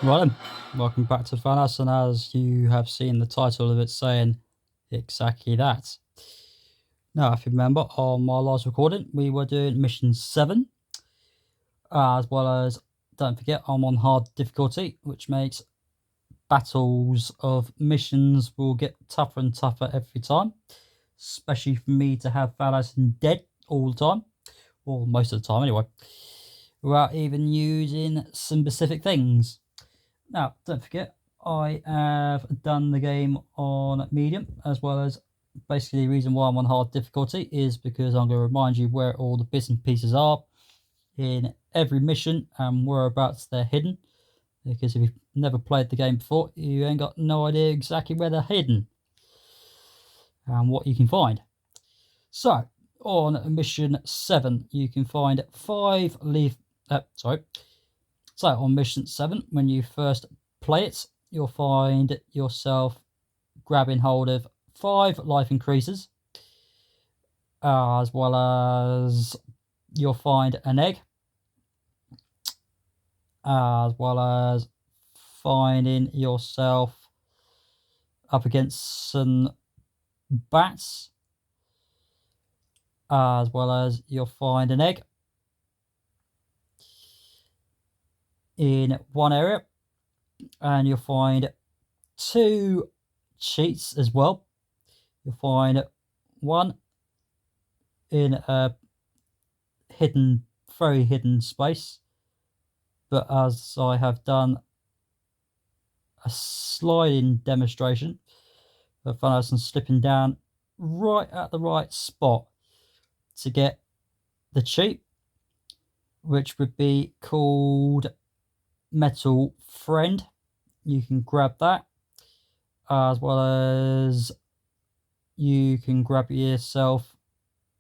Right then, welcome back to Vanas, and as you have seen the title of it saying exactly that. Now, if you remember, on my last recording, we were doing mission 7, as well as, don't forget, I'm on hard difficulty, which makes battles of missions will get tougher and tougher every time, especially for me to have Valas dead all the time, or most of the time anyway, without even using some specific things. Now, don't forget, I have done the game on medium, as well as basically the reason why I'm on hard difficulty is because I'm going to remind you where all the bits and pieces are in every mission and whereabouts they're hidden. Because if you've never played the game before, you ain't got no idea exactly where they're hidden and what you can find. So, on mission 7, you can find 5 leaf. So, on mission 7, when you first play it, you'll find yourself grabbing hold of 5 life increases, as well as you'll find an egg, as well as finding yourself up against some bats, as well as you'll find an egg in one area, and you'll find 2 cheats as well. You'll find one in a very hidden space, but as I have done a sliding demonstration of Van Helsing slipping down right at the right spot to get the cheat, which would be called Metal Friend. You can grab that, as well as you can grab yourself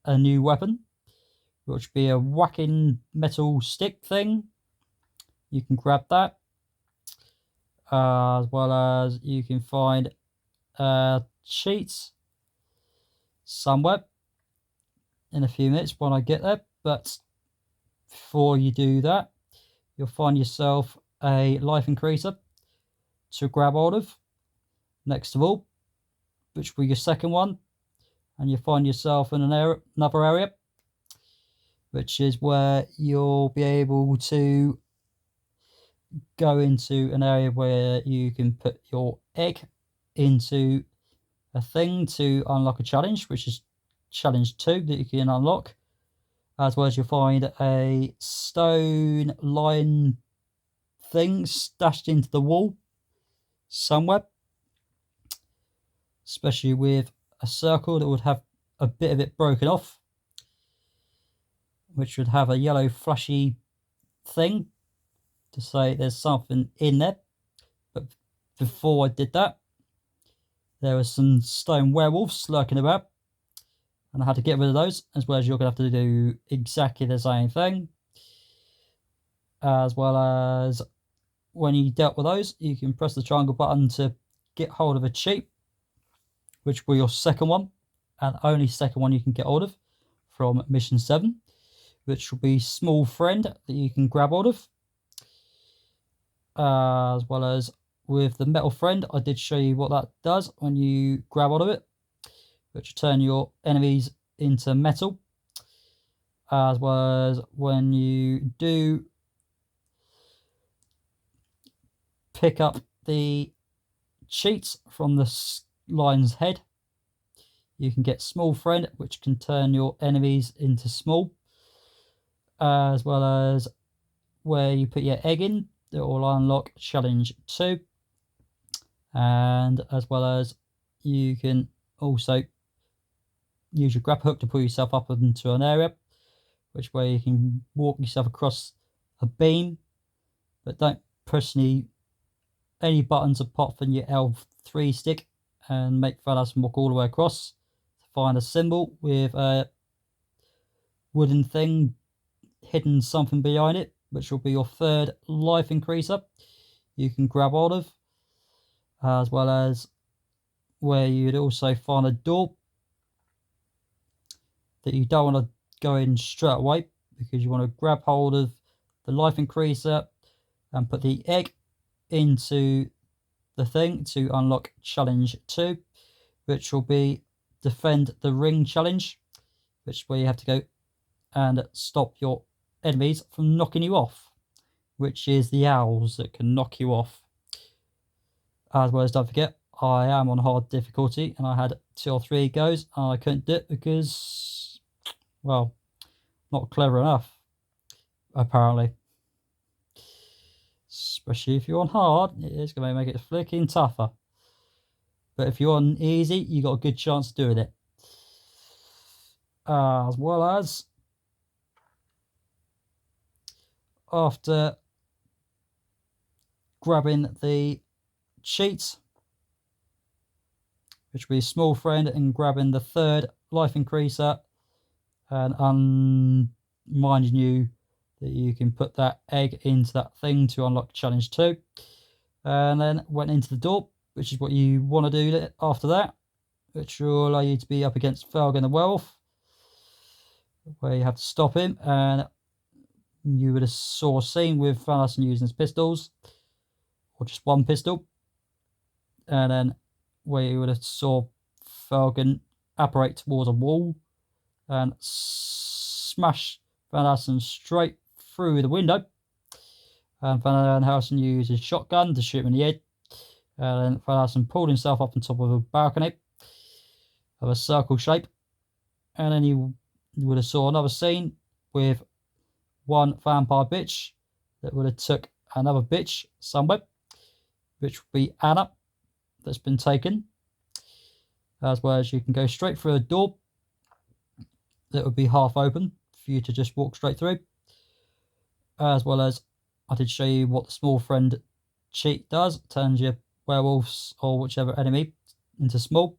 a new weapon, which would be a whacking metal stick thing. You can grab that, as well as you can find cheats somewhere in a few minutes when I get there. But before you do that, you'll find yourself a life increaser to grab hold of next of all, which will be your second one, and you'll find yourself in another area, which is where you'll be able to go into an area where you can put your egg into a thing to unlock a challenge, which is challenge 2 that you can unlock, as well as you'll find a stone line thing stashed into the wall somewhere, especially with a circle that would have a bit of it broken off, which would have a yellow flashy thing to say there's something in there. But before I did that, there were some stone werewolves lurking about, and I had to get rid of those, as well as you're going to have to do exactly the same thing. As well as when you dealt with those, you can press the triangle button to get hold of a cheat, which will be your second one, and only second one you can get hold of from mission 7, which will be Small Friend that you can grab hold of. As well as with the Metal Friend, I did show you what that does when you grab hold of it, which will turn your enemies into metal. As well as when you do pick up the cheats from the lion's head, you can get Small Friend, which can turn your enemies into small. As well as where you put your egg in, it will unlock challenge 2. And as well as you can also use your grab hook to pull yourself up into an area, which way you can walk yourself across a beam, but don't press any buttons apart from your L3 stick and make Valas walk all the way across to find a symbol with a wooden thing hidden something behind it, which will be your third life increaser you can grab hold of, as well as where you'd also find a door that you don't want to go in straight away, because you want to grab hold of the life increaser and put the egg into the thing to unlock challenge 2, which will be defend the ring challenge, which is where you have to go and stop your enemies from knocking you off, which is the owls that can knock you off. As well as, don't forget, I am on hard difficulty and I had 2 or 3 goes and I couldn't do it because, well, not clever enough, apparently. Especially if you're on hard, it's going to make it flicking tougher. But if you're on easy, you got a good chance of doing it. As well as, after grabbing the cheat, which will be small friend, and grabbing the 3rd life increaser, and reminding you that you can put that egg into that thing to unlock challenge 2, and then went into the door, which is what you want to do after that, which will allow you to be up against Felgen the Werewolf, where you have to stop him, and you would have saw a scene with Van Assen using his pistols, or just one pistol, and then where you would have saw Felgen apparate towards a wall and smash Van Assen straight through the window, and Van Helsing used his shotgun to shoot him in the head, and then Van Assen pulled himself up on top of a balcony of a circle shape, and then you would have saw another scene with one vampire bitch that would have took another bitch somewhere, which would be Anna, that's been taken. As well as you can go straight through a door that would be half open for you to just walk straight through. As well as, I did show you what the small friend cheat does. It turns your werewolves or whichever enemy into small.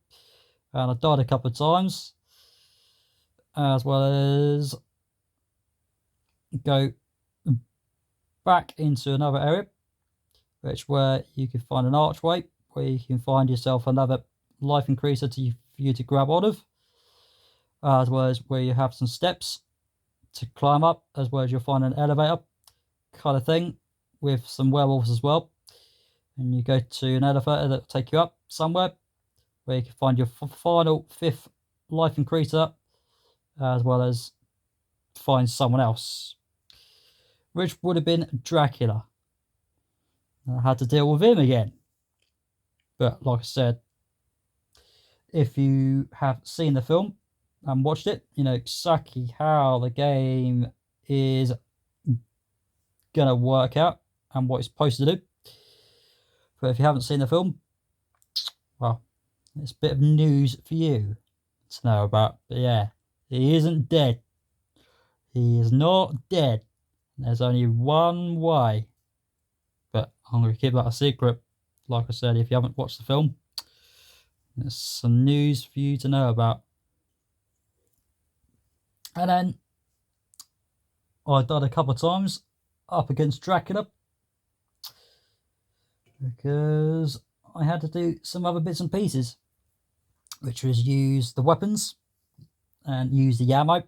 And I died a couple of times. As well as go back into another area, which where you can find an archway where you can find yourself another life increaser for you to grab on of, as well as where you have some steps to climb up, as well as you'll find an elevator kind of thing with some werewolves as well, and you go to an elevator that will take you up somewhere where you can find your final 5th life increaser, as well as find someone else, which would have been Dracula. I had to deal with him again. But like I said, if you have seen the film and watched it, you know exactly how the game is going to work out and what it's supposed to do. But if you haven't seen the film, well, it's a bit of news for you to know about. But yeah, he isn't dead. He is not dead. There's only one way. But I'm going to keep that a secret. Like I said, if you haven't watched the film, there's some news for you to know about. And then I died a couple of times up against Dracula because I had to do some other bits and pieces, which was use the weapons and use the ammo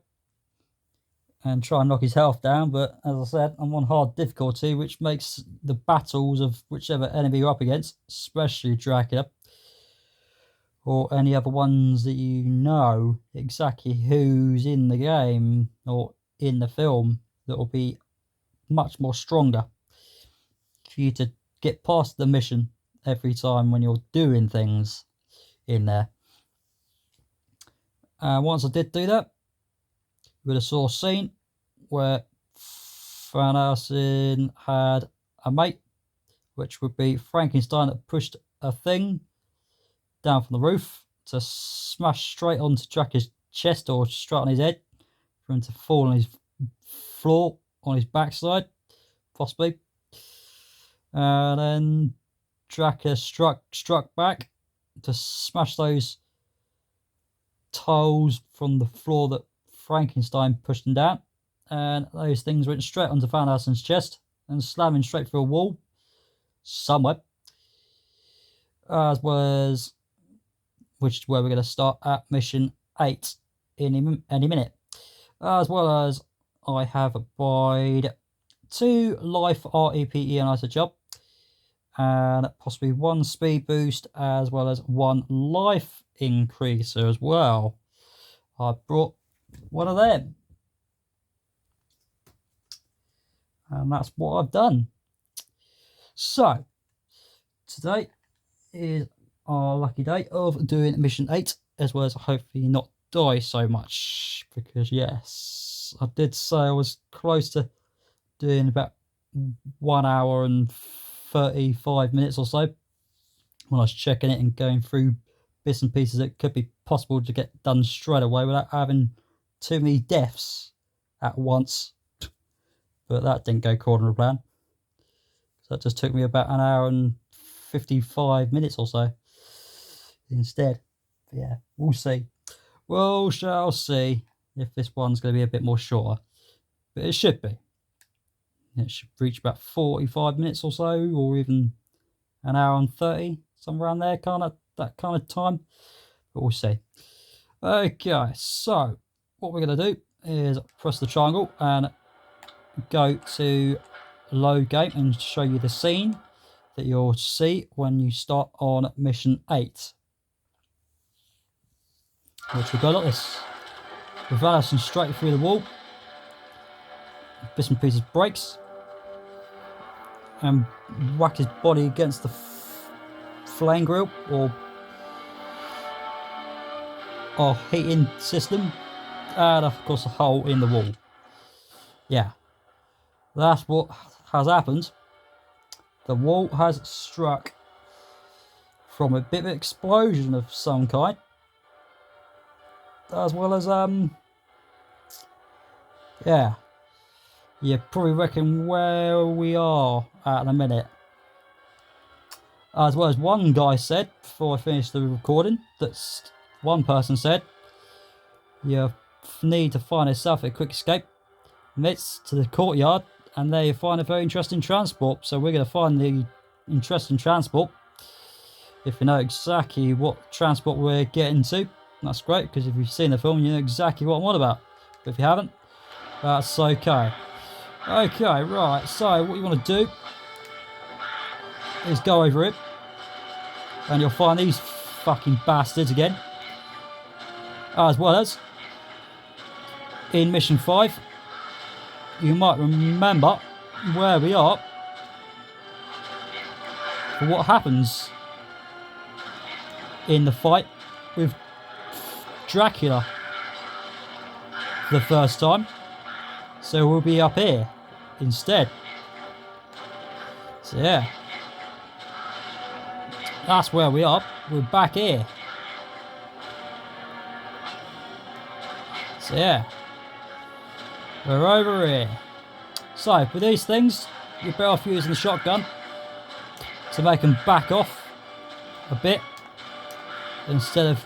and try and knock his health down. But as I said, I'm on hard difficulty, which makes the battles of whichever enemy you're up against, especially Dracula or any other ones that you know exactly who's in the game or in the film, that will be much more stronger for you to get past the mission every time when you're doing things in there. Once I did do that, we would have saw a scene where Van Helsing had a mate, which would be Frankenstein, that pushed a thing down from the roof to smash straight onto Dracula's chest or straight on his head for him to fall on his floor on his backside, possibly. And then Dracula struck back to smash those tiles from the floor that Frankenstein pushed him down, and those things went straight onto Van Helsing's chest and slamming straight through a wall somewhere. As well as, which is where we're going to start at mission 8 in any minute. As well as I have buyed 2 life REPE and isojob, and possibly 1 speed boost as well as 1 life increaser as well. I brought one of them, and that's what I've done. So today is our lucky day of doing mission 8, as well as hopefully not die so much, because yes, I did say I was close to doing about 1 hour and 35 minutes or so when I was checking it and going through bits and pieces that could be possible to get done straight away without having too many deaths at once. But that didn't go according to plan. So that just took me about 1 hour and 55 minutes or so instead. But yeah, we'll see. We shall see if this one's going to be a bit more shorter. But it should be. It should reach about 45 minutes or so, or even 1 hour and 30, somewhere around there, that kind of time. But we'll see. Okay, so what we're going to do is press the triangle and go to load game and show you the scene that you'll see when you start on mission 8. Which will go like this. With Allison straight through the wall. Bits and pieces breaks. And whack his body against the flame grill or heating system. And of course a hole in the wall. Yeah. That's what has happened. The wall has struck from a bit of an explosion of some kind. As well as, yeah. You probably reckon where we are at the minute. As well as one guy said, before I finished the recording, that one person said, you need to find yourself a quick escape midst to the courtyard, and there you find a very interesting transport. So we're going to find the interesting transport. If you know exactly what transport we're getting to, that's great, because if you've seen the film, you know exactly what I'm on about. But if you haven't, that's okay. Okay, right, so what you want to do is go over it, and you'll find these fucking bastards again. As well as, in mission 5, you might remember where we are for what happens in the fight with Dracula for the first time. So we'll be up here instead. So yeah, that's where we are. We're back here. So yeah, we're over here. So for these things, you're better off using the shotgun to make them back off a bit instead of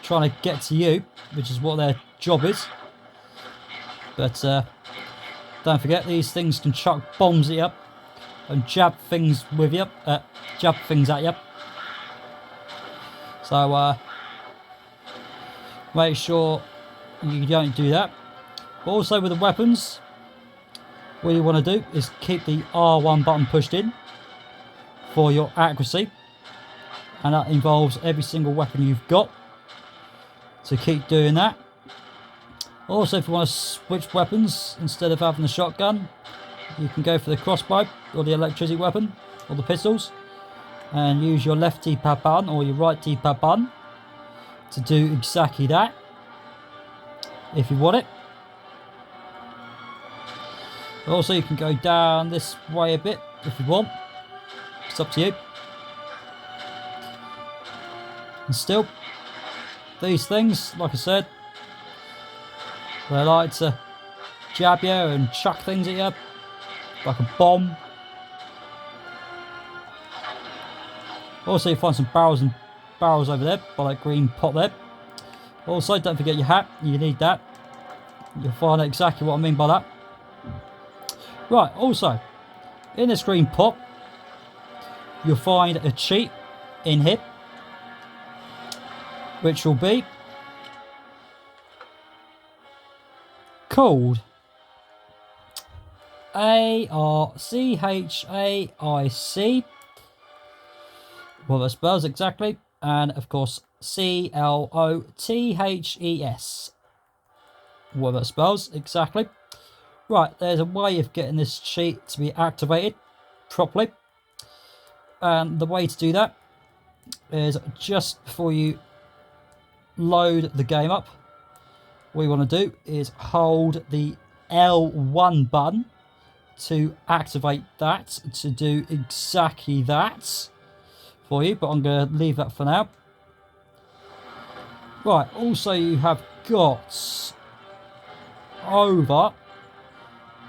trying to get to you, which is what their job is. But don't forget, these things can chuck bombs at you and jab things with you, jab things at you. So make sure you don't do that. But also with the weapons, what you want to do is keep the R1 button pushed in for your accuracy, and that involves every single weapon you've got. So keep doing that. Also, if you want to switch weapons, instead of having the shotgun, you can go for the crossbow or the electricity weapon or the pistols, and use your left D-pad button or your right D-pad button to do exactly that if you want it. Also, you can go down this way a bit if you want. It's up to you. And still, these things, like I said, they like to jab you and chuck things at you like a bomb. Also, you find some barrels over there by that green pot there. Also, don't forget your hat. You need that. You'll find out exactly what I mean by that. Right, also, in this green pot, you'll find a cheat in here, which will be called ARCHAIC What that spells exactly, and of course CLOTHES. What that spells exactly. Right, there's a way of getting this sheet to be activated properly, and the way to do that is just before you load the game up. What you want to do is hold the L1 button to activate that, to do exactly that for you, but I'm going to leave that for now. Right, also you have got over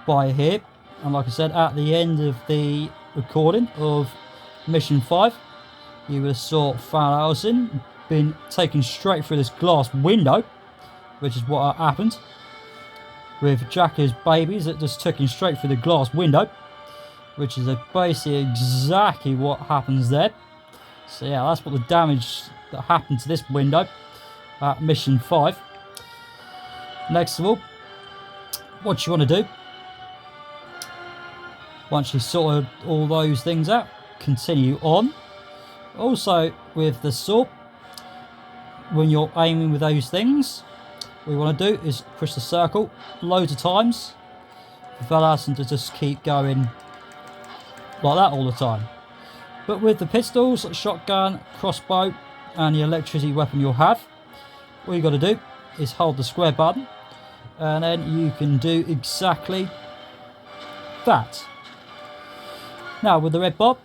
by here, and like I said, at the end of the recording of mission 5, you would have saw Van Helsing been taken straight through this glass window, which is what happened with Jacka's babies that just took him straight through the glass window, which is basically exactly what happens there. So yeah, that's what the damage that happened to this window at mission 5. Next of all, what you want to do, once you've sorted all those things out, continue on. Also with the sword, when you're aiming with those things, what you want to do is push the circle loads of times for Van Helsing to just keep going like that all the time. But with the pistols, shotgun, crossbow and the electricity weapon you'll have, all you got to do is hold the square button, and then you can do exactly that. Now with the red bar,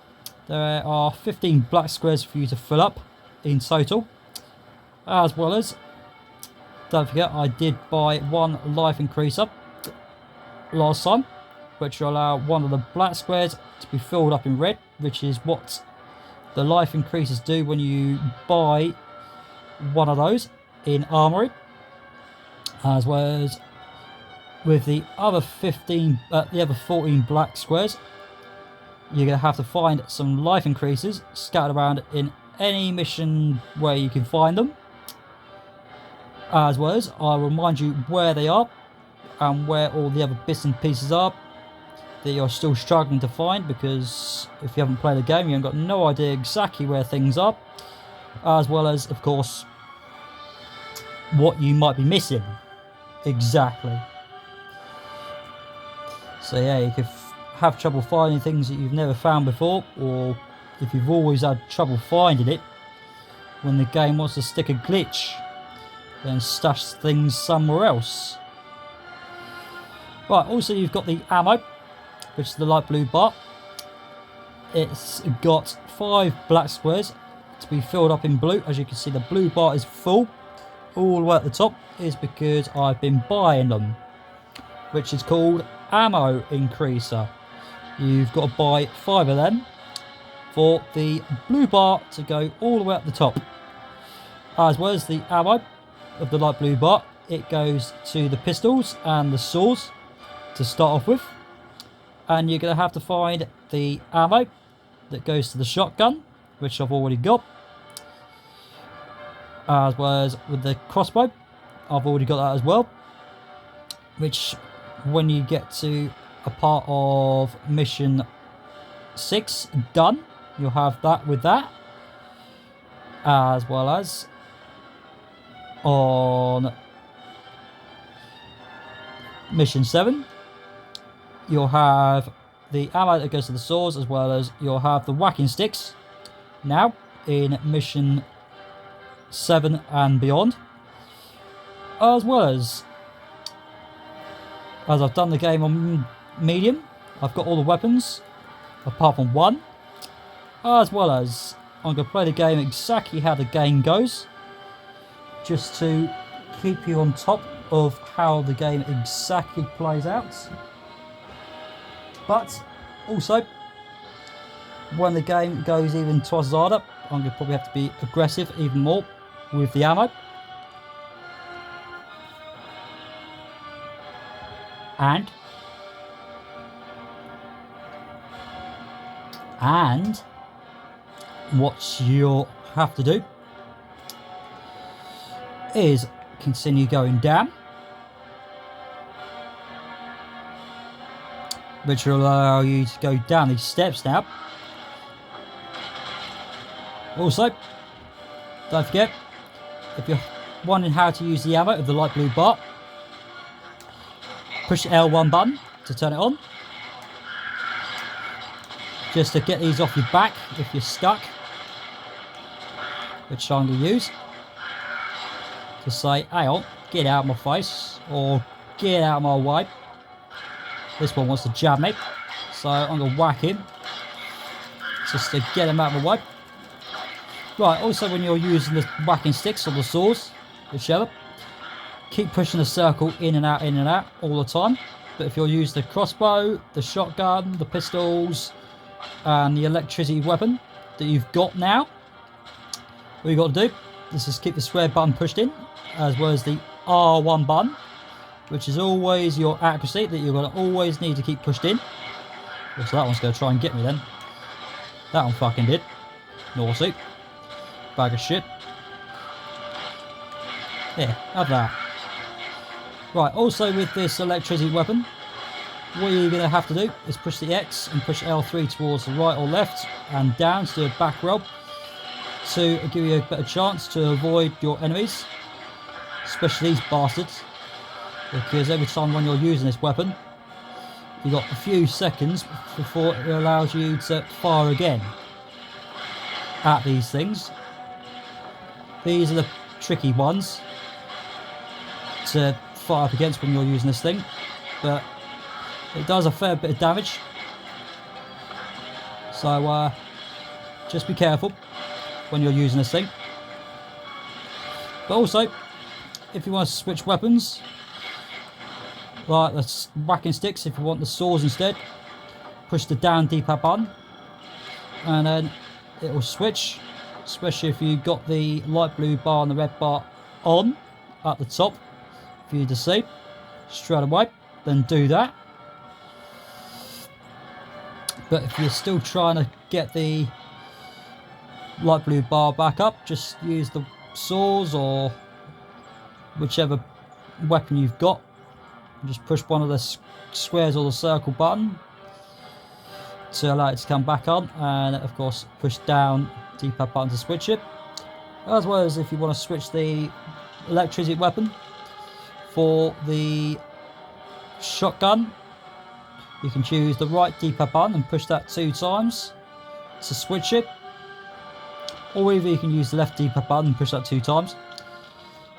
there are 15 black squares for you to fill up in total, as well as, don't forget, I did buy one life increaser last time, which will allow one of the black squares to be filled up in red, which is what the life increases do when you buy one of those in Armory. As well as with the other 14 black squares, you're going to have to find some life increases scattered around in any mission where you can find them. As well as, I'll remind you where they are and where all the other bits and pieces are that you're still struggling to find, because if you haven't played the game, you haven't got no idea exactly where things are. As well as, of course, what you might be missing exactly. So yeah, you could have trouble finding things that you've never found before, or if you've always had trouble finding it, when the game wants to stick a glitch, then stash things somewhere else. Right, also you've got the ammo, which is the light blue bar. It's got 5 black squares to be filled up in blue. As you can see, the blue bar is full. All the way at the top is because I've been buying them, which is called ammo increaser. You've got to buy 5 of them for the blue bar to go all the way at the top. As well as the ammo of the light blue bar, it goes to the pistols and the swords to start off with, and you're going to have to find the ammo that goes to the shotgun, which I've already got, as well as with the crossbow, I've already got that as well, which when you get to a part of mission 6 done, you'll have that with that, as well as on mission 7 you'll have the ammo that goes to the swords, as well as you'll have the whacking sticks now in mission 7 and beyond. As well as I've done the game on medium, I've got all the weapons apart from one. As well as I'm going to play the game exactly how the game goes, just to keep you on top of how the game exactly plays out. But also, when the game goes even twice as harder, I'm going to probably have to be aggressive even more with the ammo. And what you'll have to do is continue going down, which will allow you to go down these steps now. Also, don't forget, if you're wondering how to use the ammo of the light blue bar, push the L1 button to turn it on. Just to get these off your back if you're stuck, which I'm going to use to say, hey, on, get out of my face, or get out of my way. This one wants to jab me, so I'm going to whack him just to get him out of my way. Right, also when you're using the whacking sticks or the saws, whichever, keep pushing the circle in and out all the time. But if you're using the crossbow, the shotgun, the pistols, and the electricity weapon that you've got now, what you've got to do is just keep the square button pushed in, as well as the R1 button, which is always your accuracy that you're going to always need to keep pushed in. So that one's going to try and get me then. That one fucking did. Naughty. Bag of shit. Yeah, have that. Right, also with this electricity weapon, what you're going to have to do is push the X and push L3 towards the right or left and down to do a back roll to give you a better chance to avoid your enemies, especially these bastards, because every time when you're using this weapon, you've got a few seconds before it allows you to fire again at these things. These are the tricky ones to fire up against when you're using this thing, but it does a fair bit of damage, so just be careful when you're using this thing. But also, if you want to switch weapons, like the whacking sticks, if you want the saws instead, push the down D-pad button and then it will switch, especially if you've got the light blue bar and the red bar on at the top for you to see straight away, then do that. But if you're still trying to get the light blue bar back up, just use the saws or whichever weapon you've got. Just push one of the squares or the circle button to allow it to come back on, and of course push down D-pad button to switch it. As well as if you want to switch the electricity weapon for the shotgun, you can choose the right D-pad button and push that 2 times to switch it, or either you can use the left D-pad button and push that 2 times,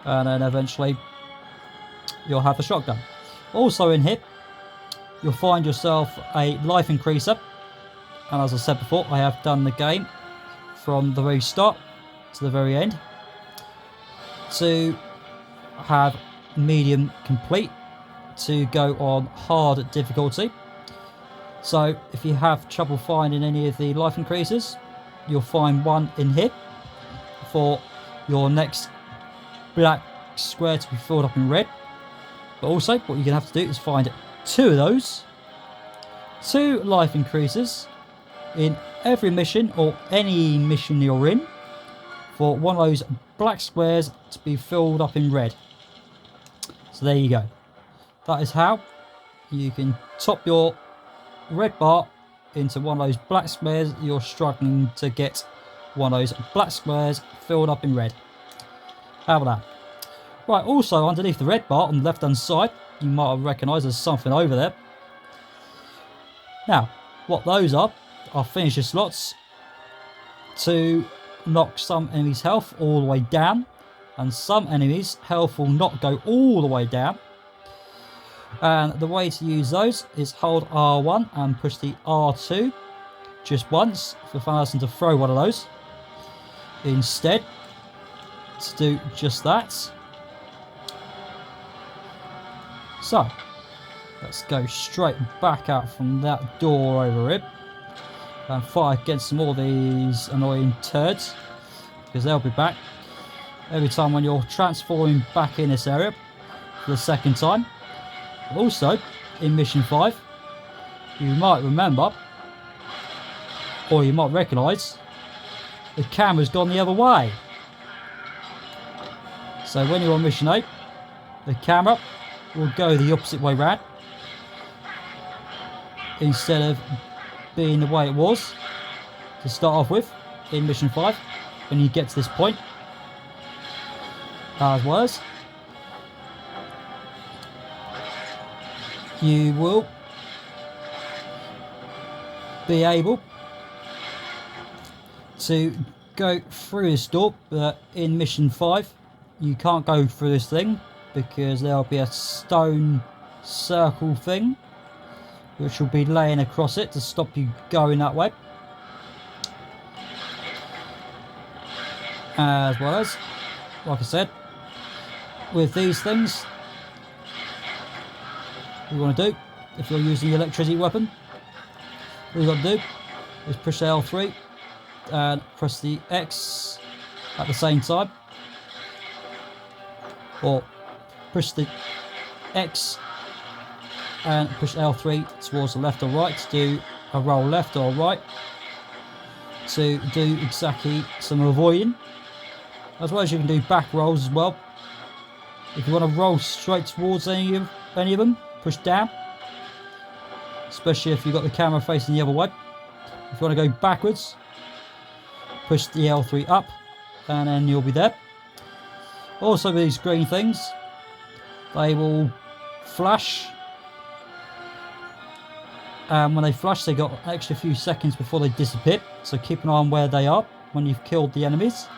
and then eventually you'll have the shotgun. Also in here, you'll find yourself a life increaser, and as I said before, I have done the game from the very start to the very end to have medium complete to go on hard difficulty. So if you have trouble finding any of the life increases, you'll find one in here for your next black square to be filled up in red. But also what you're going to have to do is find 2 of those, 2 life increases in every mission or any mission you're in for one of those black squares to be filled up in red. So there you go. That is how you can top your red bar into one of those black squares you're struggling to get one of those black squares filled up in red. How about that? Right, also underneath the red bar on the left hand side, you might have recognised there's something over there. Now, what those are finisher slots to knock some enemies' health all the way down, and some enemies' health will not go all the way down. And the way to use those is hold R1 and push the R2 just once for Fanarson to throw one of those instead to do just that. So let's go straight back out from that door over it and fight against some more of these annoying turds, because they'll be back every time when you're transforming back in this area for the second time. Also, in Mission 5, you might remember, or you might recognise, the camera's gone the other way. So when you're on Mission 8, the camera will go the opposite way round, instead of being the way it was to start off with in Mission 5. when you get to this point, as well as you will be able to go through this door, but in mission 5 you can't go through this thing because there'll be a stone circle thing which will be laying across it to stop you going that way, as well as, like I said, with these things, what you want to do if you're using the electricity weapon, what you've got to do is push the L3 and press the X at the same time, or push the X and push L3 towards the left or right to do a roll left or right, to do exactly some avoiding, as well as you can do back rolls as well. If you want to roll straight towards any of them, push down, especially if you've got the camera facing the other way. If you want to go backwards, push the L3 up and then you'll be there. Also with these green things, they will flash, and when they flash they got an extra few seconds before they disappear, so keep an eye on where they are when you've killed the enemies.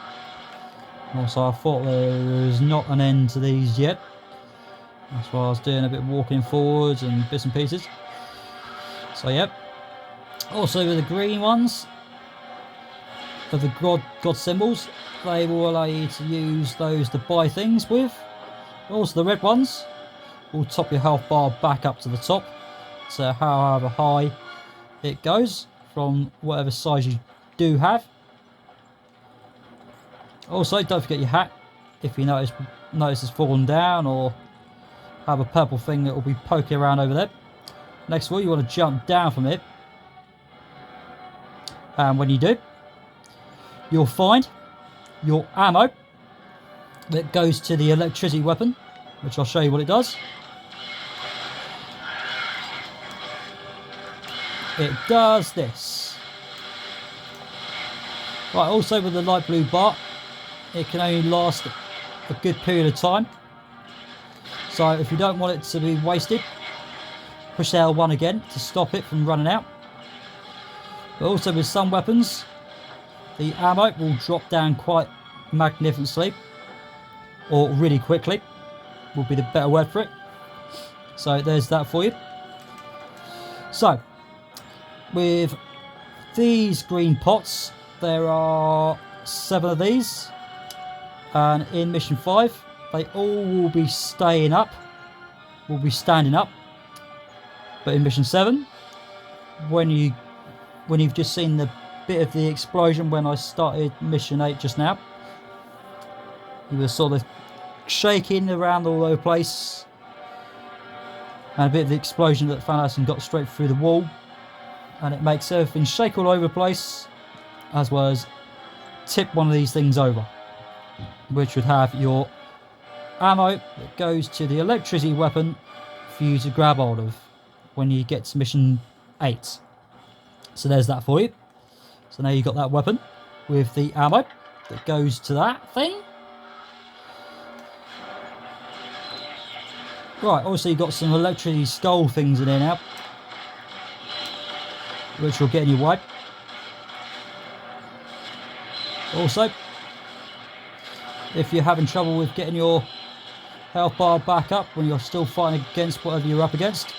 Also, I thought there was not an end to these yet, that's why I was doing a bit of walking forwards and bits and pieces. So yep. Also with the green ones, of the god symbols, they will allow you to use those to buy things with. Also the red ones will top your health bar back up to the top, so however high it goes from whatever size you do have. Also, don't forget your hat. If you notice it's fallen down or have a purple thing that will be poking around over there. Next of all, you want to jump down from it, and when you do, you'll find your ammo that goes to the electricity weapon, which I'll show you what it does. It does this. Right, also with the light blue bar, it can only last a good period of time. So if you don't want it to be wasted, push L1 again to stop it from running out. But also with some weapons, the ammo will drop down quite magnificently, or really quickly would be the better word for it. So there's that for you. So with these green pots, there are 7 of these, and in mission 5 they all will be standing up, but in mission 7, when you've just seen the bit of the explosion when I started mission 8 just now, you were sort of shaking around all over the place, and a bit of the explosion that Van Helsing got straight through the wall, and it makes everything shake all over the place, as well as tip one of these things over, which would have your ammo that goes to the electricity weapon for you to grab hold of when you get to mission 8. So there's that for you. So now you've got that weapon with the ammo that goes to that thing. Right, also you've got some electricity skull things in here now, which will get in your way. Also, if you're having trouble with getting your health bar back up when you're still fighting against whatever you're up against,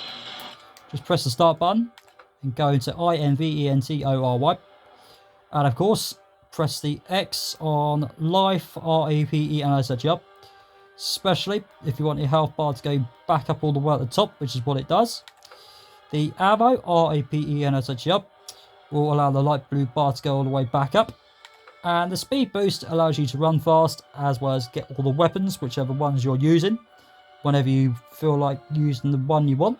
just press the start button and go into INVENTORY, and of course press the X on life, REPE, and search up, especially if you want your health bar to go back up all the way at the top, which is what it does. The ammo, REPE, and search up, will allow the light blue bar to go all the way back up, and the speed boost allows you to run fast, as well as get all the weapons, whichever ones you're using. Whenever you feel like using the one you want,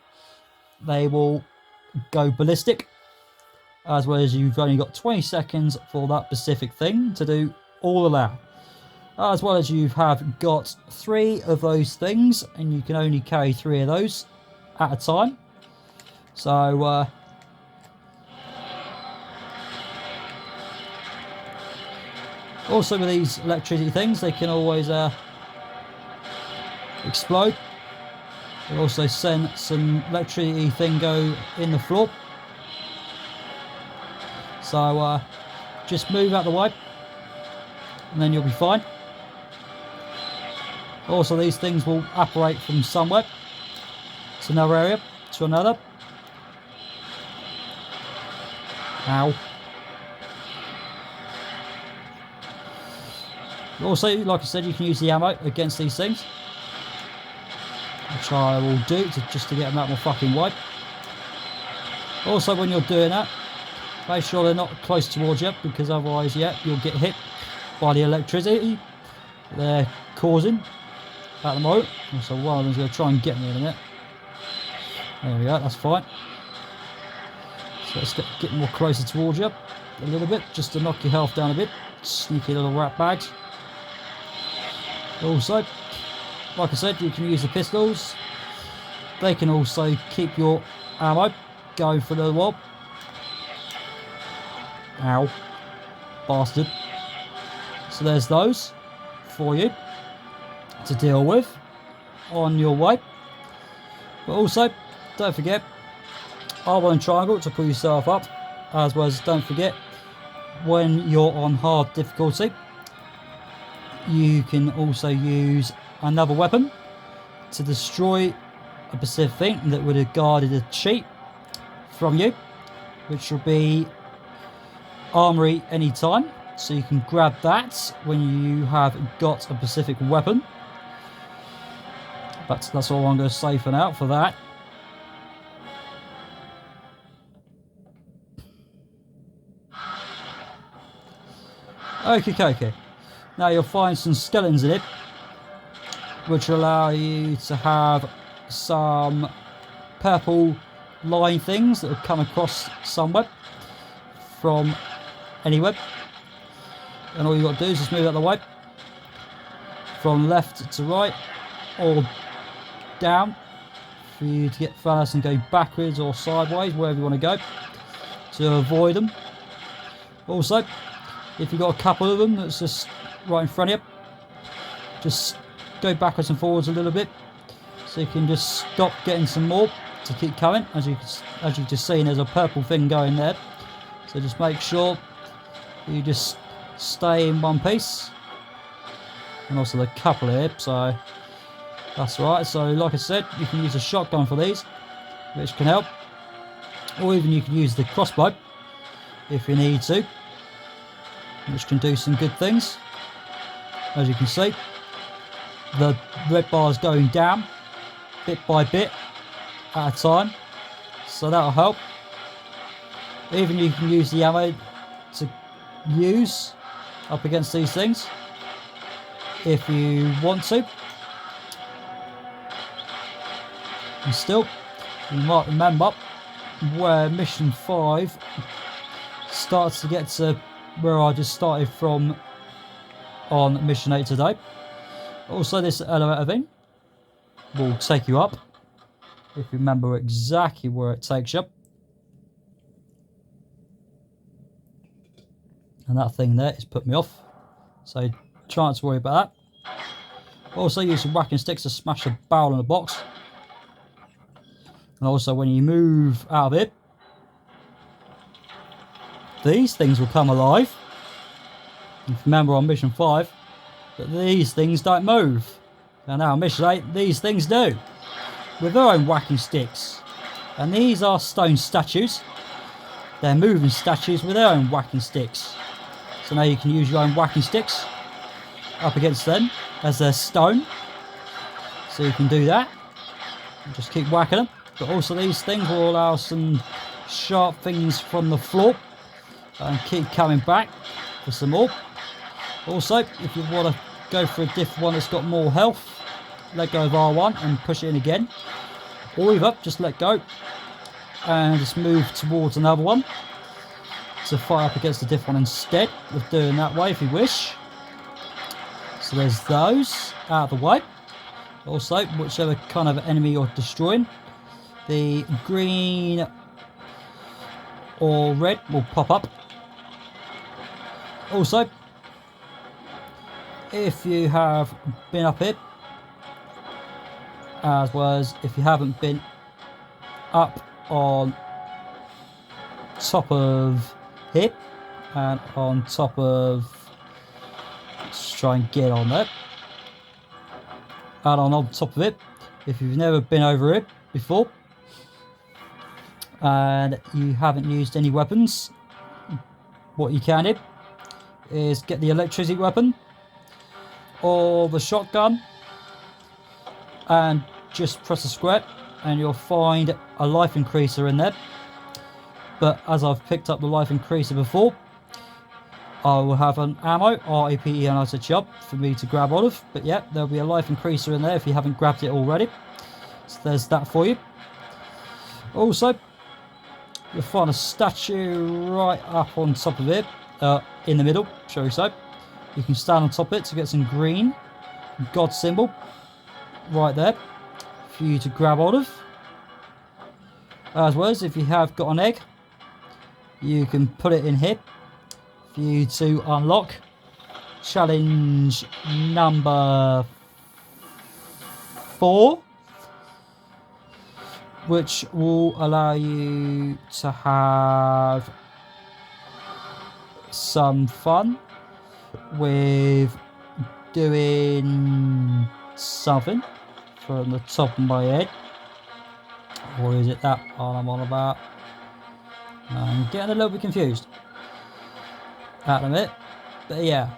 they will go ballistic, as well as you've only got 20 seconds for that specific thing to do all of that. As well as you have got 3 of those things, and you can only carry 3 of those at a time. So Also with these electricity things, they can always explode. They also send some electricity thing go in the floor. So just move out the way and then you'll be fine. Also these things will operate from somewhere to another area to another. Ow. Also, like I said, you can use the ammo against these things, which I will do just to get them out of my fucking way. Also, when you're doing that, make sure they're not close towards you, because otherwise, yeah, you'll get hit by the electricity they're causing at the moment. So one of them's going to try and get me in a minute. There we go, that's fine. So let's get more closer towards you a little bit, just to knock your health down a bit. Sneaky little rat bags. Also, like I said, you can use the pistols. They can also keep your ammo going for a little while. Ow. Bastard. So there's those for you to deal with on your way. But also, don't forget, R1 triangle to pull yourself up, as well as don't forget, when you're on hard difficulty, you can also use another weapon to destroy a specific thing that would have guarded a cheat from you, which will be armory anytime. So you can grab that when you have got a specific weapon. But that's all I'm going to say for now for that. Okay. Now you'll find some skeletons in it, which will allow you to have some purple line things that have come across somewhere from anywhere. And all you've got to do is just move out of the way from left to right or down for you to get fast and go backwards or sideways, wherever you want to go, to avoid them. Also, if you've got a couple of them that's just right in front of you, just go backwards and forwards a little bit so you can just stop getting some more to keep coming. As you've just seen, there's a purple thing going there, so just make sure you just stay in one piece. And also the couple here, so that's right. So like I said, you can use a shotgun for these, which can help, or even you can use the crossbow if you need to, which can do some good things. As you can see, the red bar is going down bit by bit at a time, so that'll help. Even you can use the ammo to use up against these things if you want to. And still, you might remember where mission 5 starts to get to where I just started from on mission 8 today. Also, this elevator thing will take you up, if you remember exactly where it takes you. And that thing there has put me off, so try not to worry about that. Also use some whacking sticks to smash the barrel in the box. And also when you move out of it, these things will come alive. If you remember on mission 5, that these things don't move. And now on mission 8, these things do, with their own whacking sticks. And these are stone statues. They're moving statues with their own whacking sticks. So now you can use your own whacking sticks up against them, as they're stone. So you can do that. And just keep whacking them. But also these things will allow some sharp things from the floor and keep coming back for some more. Also, if you want to go for a different one that's got more health, let go of R1 and push it in again. Or either just let go and just move towards another one to fight up against a different one instead of doing that way if you wish. So there's those out of the way. Also, whichever kind of enemy you're destroying, the green or red will pop up. Also, if you have been up here, as well as if you haven't been up on top of here and on top of, let's try and get on there, and on top of it, if you've never been over it before and you haven't used any weapons, what you can do is get the electricity weapon or the shotgun and just press a square and you'll find a life increaser in there. But as I've picked up the life increaser before, I will have an ammo, RAPE and I chub for me to grab out of. But yeah, there'll be a life increaser in there if you haven't grabbed it already. So there's that for you. Also, you'll find a statue right up on top of it, in the middle, shall we say. You can stand on top of it to get some green God symbol right there for you to grab hold of. As well as if you have got an egg, you can put it in here for you to unlock challenge number 4, which will allow you to have some fun with doing something from the top of my head. Or is it that one I'm on about? I'm getting a little bit confused at the minute. But yeah,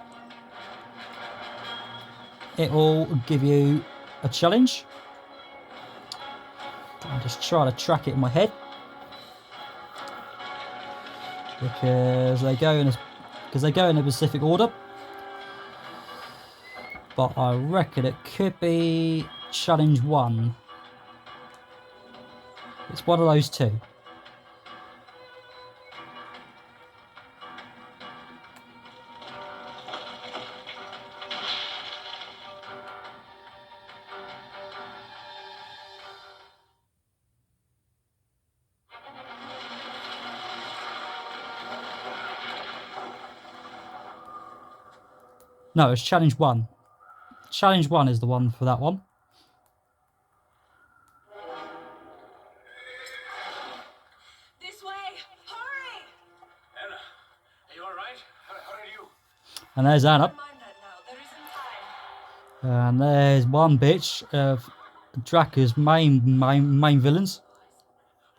it will give you a challenge. I'm just trying to track it in my head because they go in a specific order. But I reckon it could be challenge 1. It's one of those two. No, it's challenge 1. Challenge 1 is the one for that one. This way! Hurry! Anna, are you alright? How are you? And there's Anna. Mind that now, there isn't time. And there's one bitch of Draka's main villains.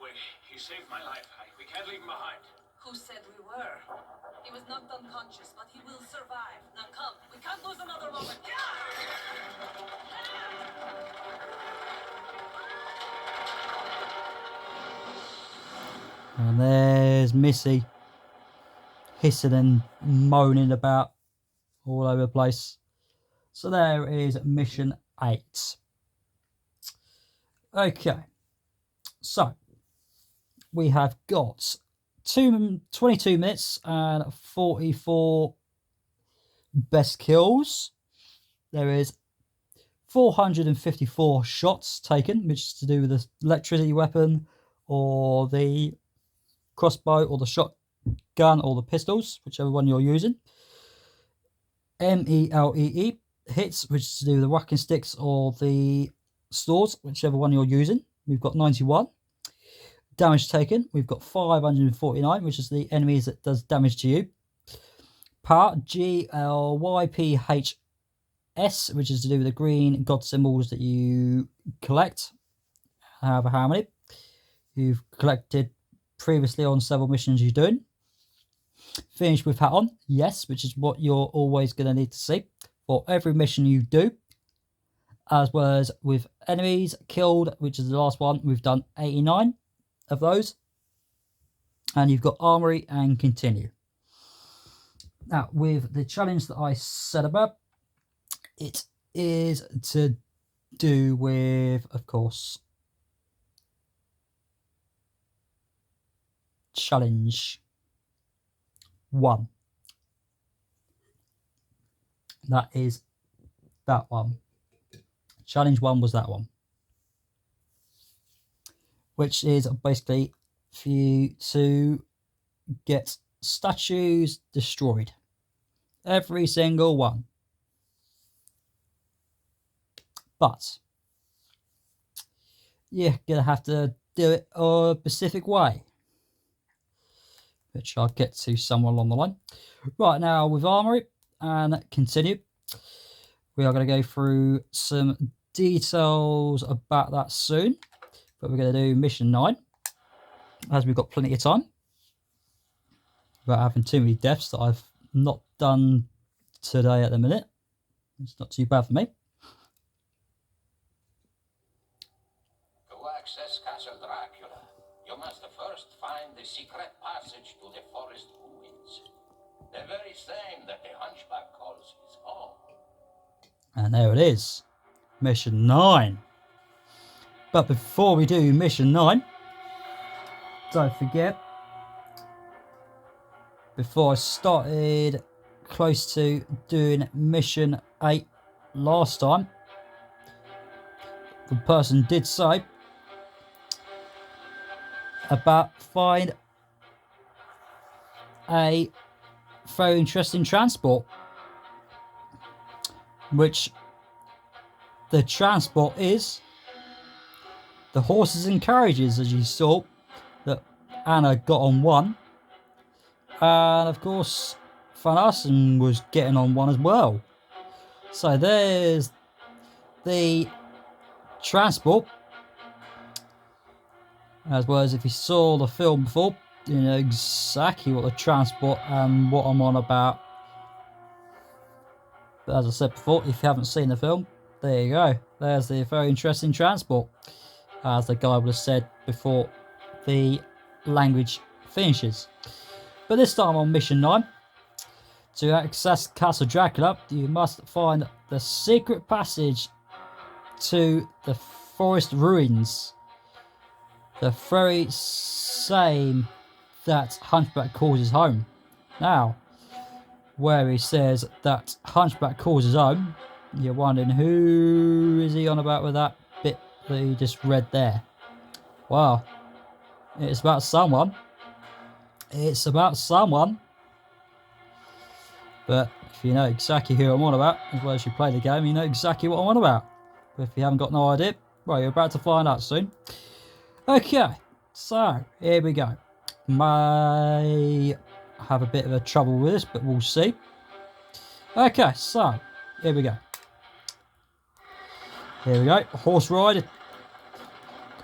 Wait, he saved my life. We can't leave him behind. Who said we were? He was knocked unconscious, but he will survive. Now come, we can't lose another moment. And there's Missy hissing and moaning about all over the place. So there is mission 8. Okay, so we have got 22 minutes and 44 best kills. There is 454 shots taken, which is to do with the electricity weapon or the crossbow or the shotgun or the pistols, whichever one you're using. MELEE hits, which is to do with the whacking sticks or the swords, whichever one you're using. We've got 91. Damage taken, we've got 549, which is the enemies that does damage to you. Power, GLYPHS, which is to do with the green god symbols that you collect, however how many you've collected previously on several missions you're doing. Finish with hat on, yes, which is what you're always going to need to see for every mission you do. As well as with enemies killed, which is the last one, we've done 89 of those. And you've got armory and continue. Now, with the challenge that I said about, it is to do with, of course, challenge 1. That is that one. Challenge 1 was that one. Which is basically for you to get statues destroyed. Every single one. but you're gonna have to do it a specific way, which I'll get to somewhere along the line. Right, now with armory and continue, we are going to go through some details about that soon, but we're going to do mission 9 as we've got plenty of time without having too many deaths that I've not done today at the minute. It's not too bad for me. To access Castle Dracula, you must first find the secret passage to the forest ruins, the very same that the hunchback calls his home. And there it is, mission 9. But before we do mission 9, don't forget, before I started close to doing mission 8 last time, the person did say about find a very interesting transport, which the transport is the horses and carriages, as you saw that Anna got on one, and of course Van Assen was getting on one as well. So there's the transport, as well as if you saw the film before, you know exactly what the transport and what I'm on about. But as I said before, if you haven't seen the film, there you go, there's the very interesting transport, as the guy would have said before the language finishes. But this time on mission 9, to access Castle Dracula, you must find the secret passage to the forest ruins, the very same that Hunchback calls his home. Now, where he says that Hunchback calls his home, you're wondering who is he on about with that bit that he just read there. Well, it's about someone. It's about someone. But if you know exactly who I'm on about, as well as you play the game, you know exactly what I'm on about. But if you haven't got no idea, well, you're about to find out soon. Okay, so here we go. May have a bit of a trouble with this, but we'll see. Okay, so here we go. Here we go. Horse ride.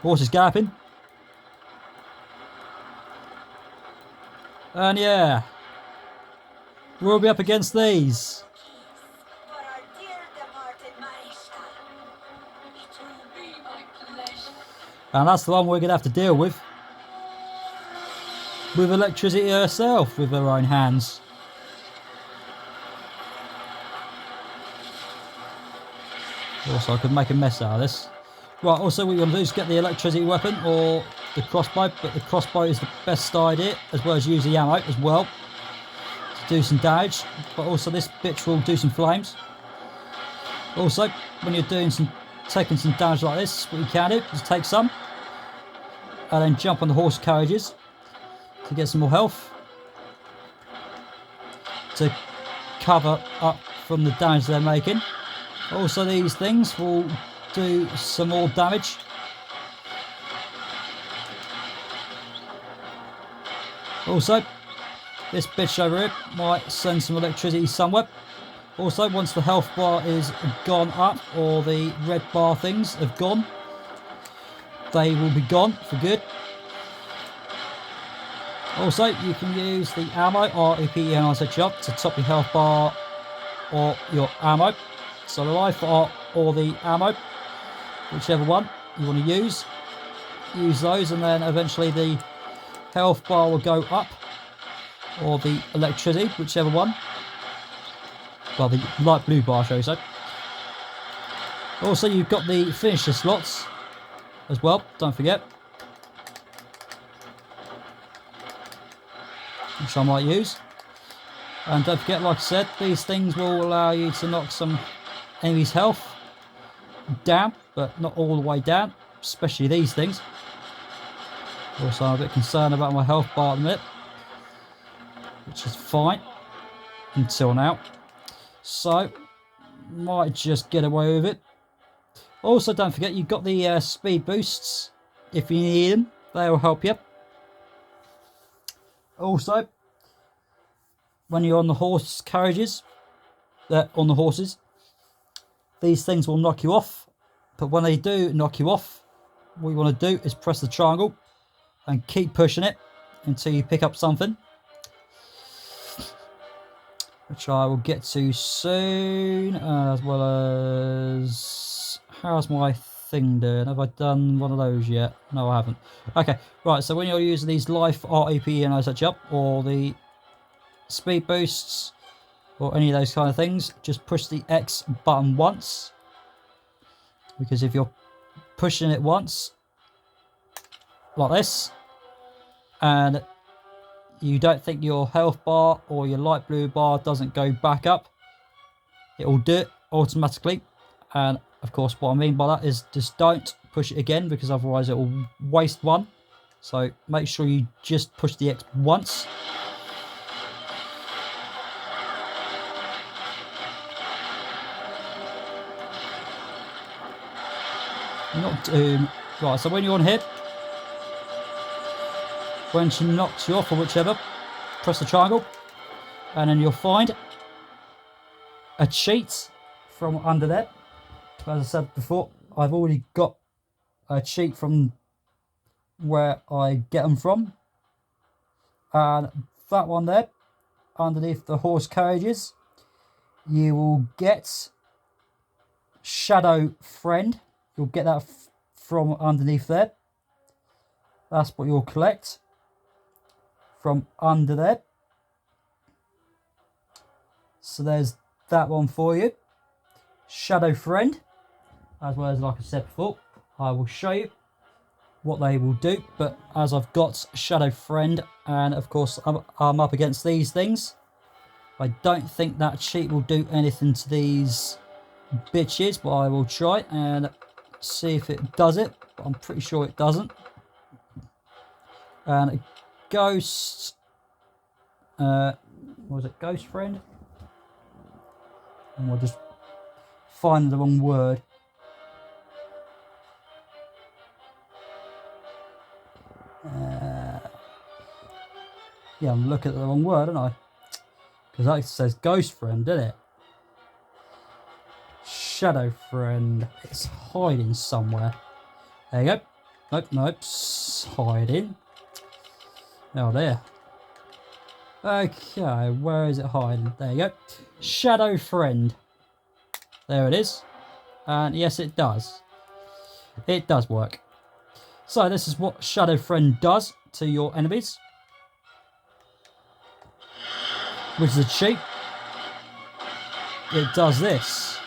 Horse is galloping. And yeah, we'll be up against these. For our dear departed Marisha. It will be my pleasure. And that's the one we're going to have to deal with. With electricity herself, with her own hands. Also, I could make a mess out of this. Right, also what you want to do is get the electricity weapon or the crossbow, but the crossbow is the best idea, as well as use the ammo as well to do some damage. But also this bitch will do some flames. Also, when you're taking some damage like this, what you can do is take some and then jump on the horse carriages to get some more health, to cover up from the damage they're making. Also, these things will do some more damage. Also, this bitch over here might send some electricity somewhere. Also, once the health bar is gone up, or the red bar things have gone, they will be gone for good. Also, you can use the ammo, REP and I set you up to top your health bar or your ammo. So the life bar or the ammo, whichever one you want to use those, and then eventually the health bar will go up, or the electricity, whichever one. Well, the light blue bar, shall we say. Also, you've got the finisher slots as well, don't forget, which I might use. And don't forget, like I said, these things will allow you to knock some enemies' health down, but not all the way down, especially these things. Also, I'm a bit concerned about my health bar at the minute, which is fine until now. So, might just get away with it. Also, don't forget you've got the speed boosts if you need them. They will help you. Also, when you're on the horse carriages, on the horses, these things will knock you off. But when they do knock you off, what you want to do is press the triangle and keep pushing it until you pick up something, which I will get to soon, as well as how's my thing doing? Have I done one of those yet? No, I haven't. Okay, right, so when you're using these life RAP and I touch up, or the speed boosts, or any of those kind of things, just push the X button once, because if you're pushing it once like this and you don't think your health bar or your light blue bar doesn't go back up, it will do it automatically. And of course, what I mean by that is just don't push it again, because otherwise it will waste one. So make sure you just push the X once. Not right, so when you're on here, when she knocks you off or whichever, press the triangle and then you'll find a cheat from under there. As I said before, I've already got a cheat from where I get them from, and that one there underneath the horse carriages, you will get Shadow Friend. You'll get that from underneath there. That's what you'll collect from under there. So there's that one for you. Shadow Friend. As well as, like I said before, I will show you what they will do. But as I've got Shadow Friend, and of course I'm up against these things, I don't think that cheat will do anything to these bitches, but I will try and see if it does it. But I'm pretty sure it doesn't. And Ghost, what was it? Ghost Friend? And we'll just find the wrong word. Yeah, I'm looking at the wrong word, aren't I? Because that says Ghost Friend, doesn't it? Shadow Friend. It's hiding somewhere. There you go. Nope, nope. It's hiding. Oh, there. Okay, where is it hiding? There you go. Shadow Friend. There it is. And yes, it does. It does work. So this is what Shadow Friend does to your enemies, which is a cheat. It does this.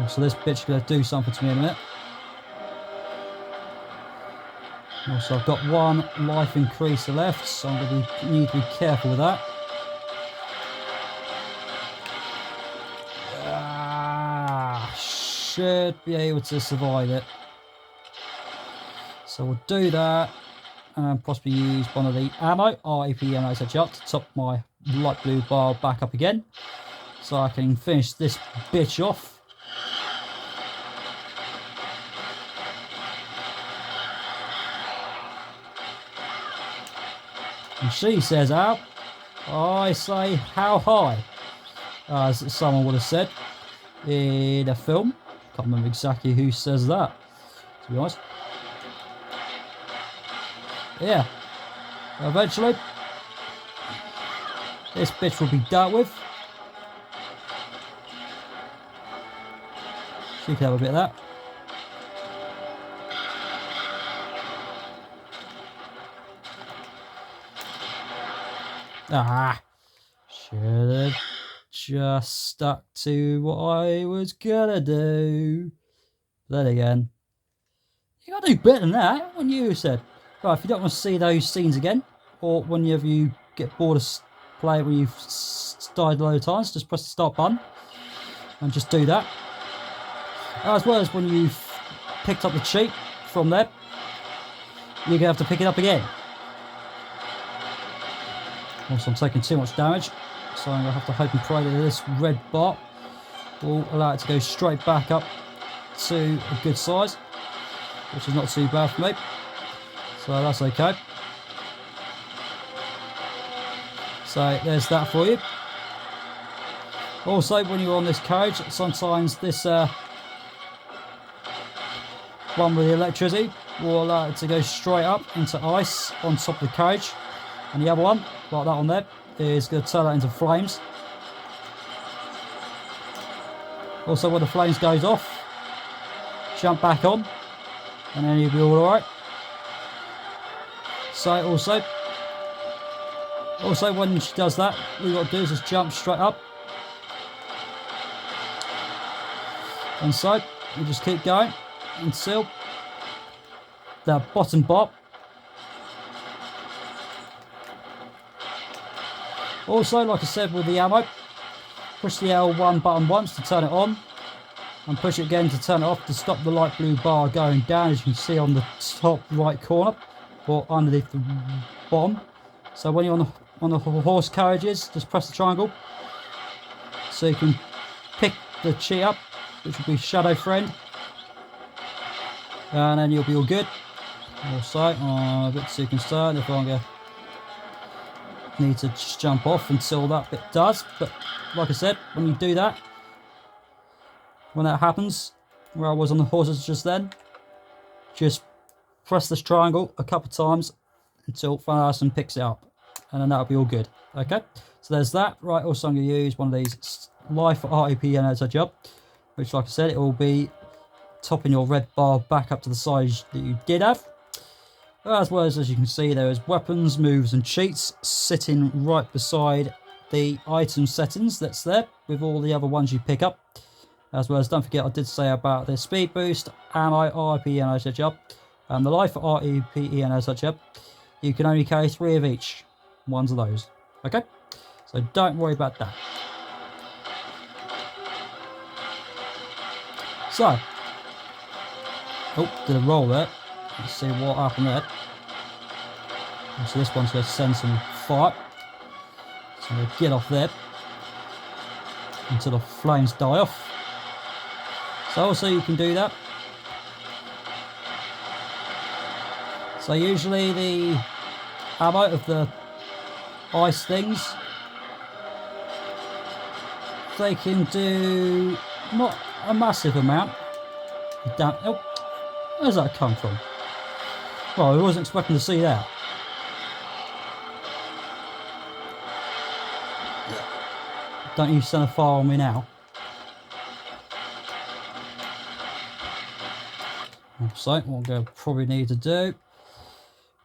So this bitch is going to do something to me in a minute. Also, I've got one life increase left, so I'm going to need to be careful with that. Should be able to survive it. So we'll do that and possibly use one of the ammo, RAP ammo to top my light blue bar back up again, so I can finish this bitch off. And she says out, I say how high, as someone would have said in a film. Can't remember exactly who says that, to be honest. Yeah, eventually this bitch will be dealt with. She can have a bit of that. Ah, should have just stuck to what I was gonna do. Then again, you gotta do better than that, when you said. Right, if you don't want to see those scenes again, or whenever you get bored of playing when you've died a load of times, just press the start button and just do that. As well as when you've picked up the cheat from there, you're gonna have to pick it up again. Also, I'm taking too much damage. So I'm going to have to hope and pray that this red bar will allow it to go straight back up to a good size, which is not too bad for me. So that's okay. So there's that for you. Also, when you're on this carriage, sometimes this one with the electricity will allow it to go straight up into ice on top of the carriage, and the other one, like that one there, is going to turn that into flames. Also, when the flames goes off, jump back on, and then you'll be all right. So also when she does that, all you got to do is just jump straight up. And so you just keep going until the bottom bar. Also, like I said with the ammo, push the L1 button once to turn it on, and push it again to turn it off to stop the light blue bar going down, as you can see on the top right corner or underneath the bottom. So when you're on the horse carriages, just press the triangle so you can pick the cheat up, which will be Shadow Friend, and then you'll be all good. Also, I'm a bit too concerned if I'm going to need to just jump off until that bit does. But like I said, when you do that, when that happens, where I was on the horses just then, just press this triangle a couple of times until Van Helsing picks it up, and then that'll be all good. Okay, so there's that. Right, also I'm going to use one of these Life REP and touch up, which, like I said, it will be topping your red bar back up to the size that you did have. As well as you can see, there is weapons, moves and cheats sitting right beside the item settings that's there with all the other ones you pick up. As well as, don't forget, I did say about the speed boost, ammo, RP and touch up, and the life REP and touch up. You can only carry 3 of each. Ones of those. Okay? So don't worry about that. So, oh, did a roll there. Let's see what happened there. So this one's going to send some fire. So we'll get off there until the flames die off. So also you can do that. So usually the ammo of the ice things, they can do not a massive amount. Damn, oh, where's that come from? Well, I wasn't expecting to see that. Don't you send a fire on me now. So what I'm going to probably need to do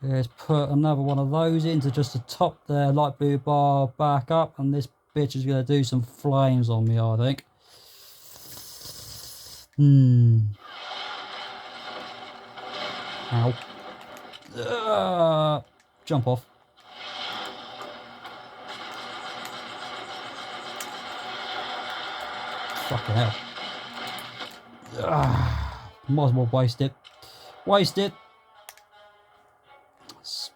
is put another one of those in to just to top the light blue bar back up, and this bitch is going to do some flames on me, I think. Ow. Jump off. Fucking hell. Might as well waste it. Waste it. It's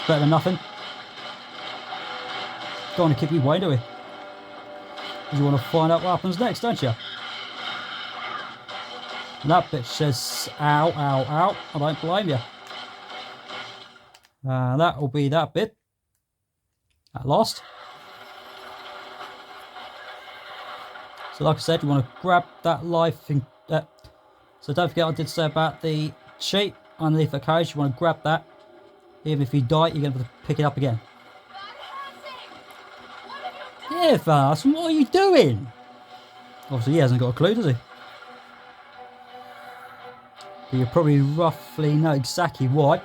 better than nothing. Don't want to keep you waiting, do we? Because you want to find out what happens next, don't you? And that bitch says, ow, ow, ow. I don't blame you. That will be that bit. At last. So like I said, you want to grab that life thing. So don't forget, I did say about the cheat underneath the carriage. You want to grab that. Even if you die, you're going to pick it up again. Yeah, Van Helsing, what are you doing? Obviously, he hasn't got a clue, does he? But you probably roughly know exactly why.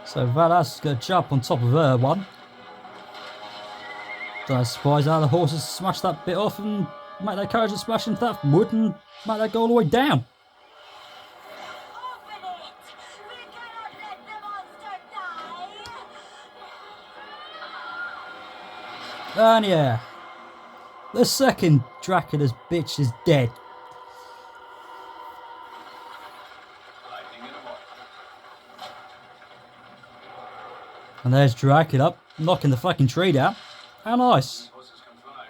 So Van Helsing's going to jump on top of her one. Don't surprise how the horses smash that bit off and make that carriage and smash into that wood and make that go all the way down. Open it! We cannot let the monster die! And yeah, the second Dracula's bitch is dead. Lightning in a bottle. And there's Dracula knocking the fucking tree down. How nice. Horses can fly.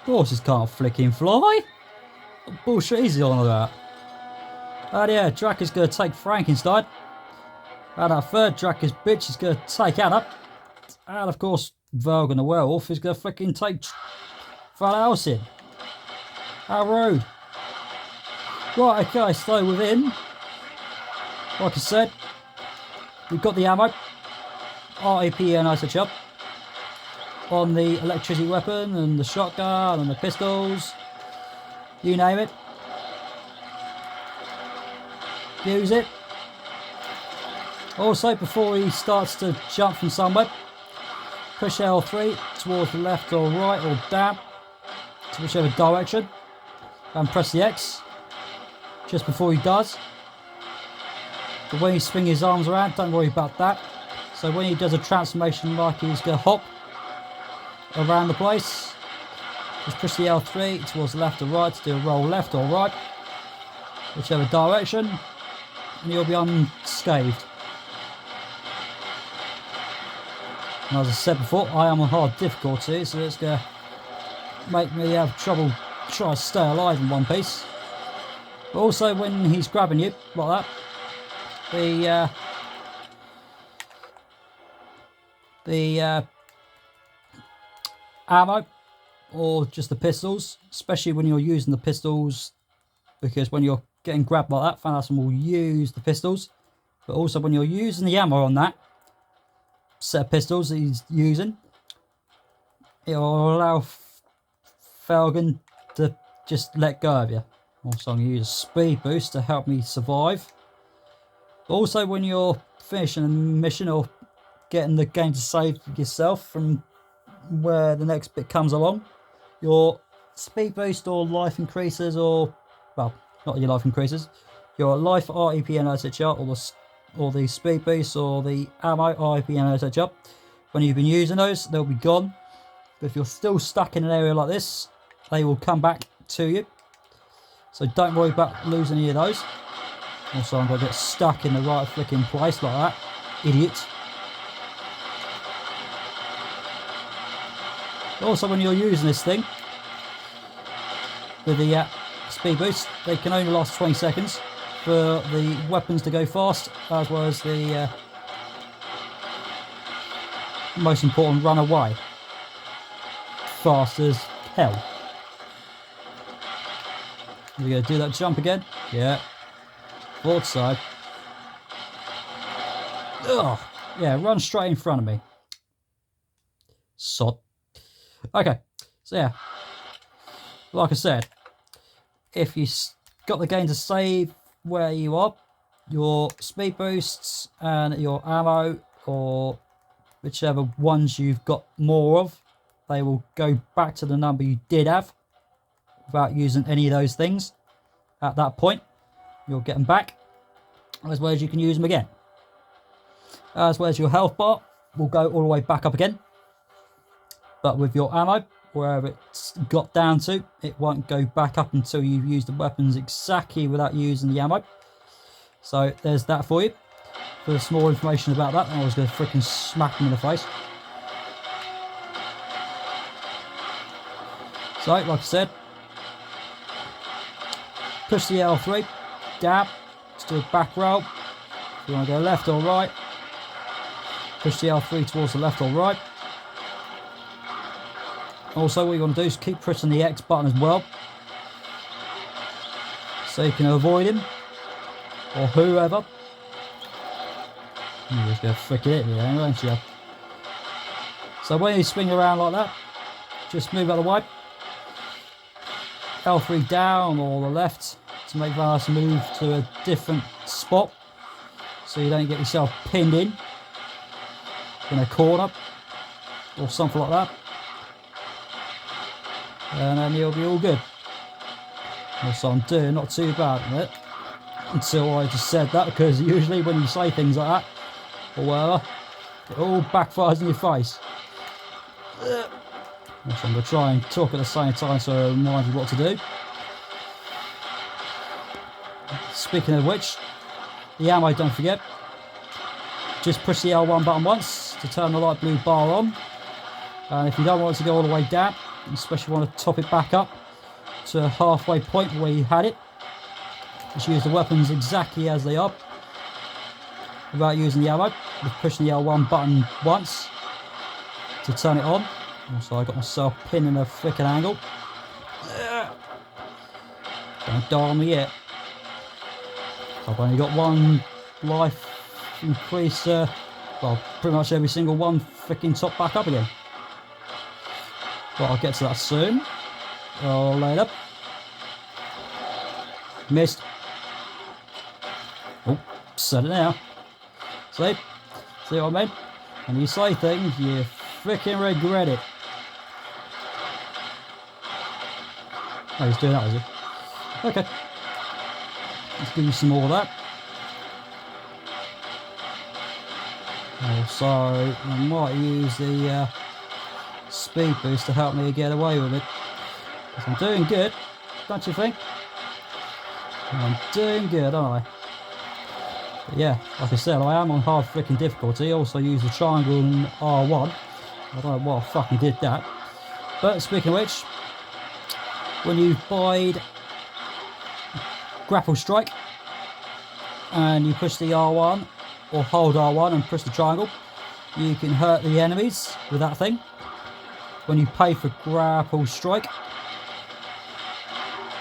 Horses can't flicking fly. What bullshit is he on about? And yeah, Dracula's going to take Frankenstein. And our third Dracula's bitch is going to take Anna. And of course, Velgan the werewolf is going to fucking take Van Helsing. How rude. Right, okay, so within, like I said, we've got the ammo, RAP and ISO on the electricity weapon and the shotgun and the pistols, you name it. Use it. Also, before he starts to jump from somewhere, push L3 towards the left or right or down to whichever direction and press the X just before he does. But when he swings his arms around, don't worry about that. So when he does a transformation like he's going to hop around the place, just push the L3 towards the left or right to do a roll left or right, whichever direction, and you'll be unscathed. And as I said before, I am on hard difficulty, so it's going to make me have trouble trying to stay alive in one piece. But also when he's grabbing you like that, the ammo or just the pistols, especially when you're using the pistols, because when you're getting grabbed like that, Van Helsing will use the pistols. But also when you're using the ammo on that set of pistols that he's using, it will allow Velgan to just let go of you. Also, I'm going to use a speed boost to help me survive. But also, when you're finishing a mission or getting the game to save yourself from where the next bit comes along, your speed boost or life increases, or, well, not your life increases, your life REP and SHR, or the speed boost or the ammo REP and SHR. When you've been using those, they'll be gone. But if you're still stuck in an area like this, they will come back to you. So don't worry about losing any of those. Also, I'm going to get stuck in the right flicking place like that. Idiot. Also, when you're using this thing with the speed boost, they can only last 20 seconds for the weapons to go fast, as well as the most important, run away fast as hell. We're going to do that jump again. Yeah. Forward side. Ugh. Yeah, run straight in front of me. Sod. Okay. So yeah. Like I said, if you got the game to save where you are, your speed boosts and your ammo, or whichever ones you've got more of, they will go back to the number you did have without using any of those things. At that point, you'll get them back, as well as you can use them again. As well as your health bar will go all the way back up again. But with your ammo, wherever it's got down to, it won't go back up until you've used the weapons exactly without using the ammo. So there's that for you. For some more information about that, I was going to freaking smack him in the face. So, like I said, push the L3, dab, let's do a back roll. If you want to go left or right, push the L3 towards the left or right. Also, what you want to do is keep pressing the X button as well, so you can avoid him, or whoever. You're just going to frick it here, aren't you? So when you swing around like that, just move out of the way. L3 down or the left to make Van Helsing move to a different spot, so you don't get yourself pinned in a corner or something like that, and then you'll be all good. Also, I'm doing not too bad at it until I just said that, because usually when you say things like that or whatever, it all backfires in your face. So I'm going to try and talk at the same time so I remind you what to do. Speaking of which, the ammo, don't forget. just push the L1 button once to turn the light blue bar on. And if you don't want it to go all the way down, especially want to top it back up to a halfway point where you had it, just use the weapons exactly as they are without using the ammo. Just pushing the L1 button once to turn it on. Also, I got myself pinned in a freaking angle. Don't die on me yet. I've only got one life increase, well, pretty much every single one freaking top back up again. But I'll get to that soon. Oh, later. Missed. Oh, said it now. See? See what I mean? When you say things, you freaking regret it. Oh, he's doing that, is he? Okay. Let's give you some more of that. Also, I might use the speed boost to help me get away with it. I'm doing good, don't you think? I'm doing good, aren't I? But yeah, like I said, I am on hard freaking difficulty. Also use the triangle and R1. I don't know why I fucking did that. But speaking of which, when you bide grapple strike and you push the R1 or hold R1 and push the triangle, you can hurt the enemies with that thing. When you pay for grapple strike,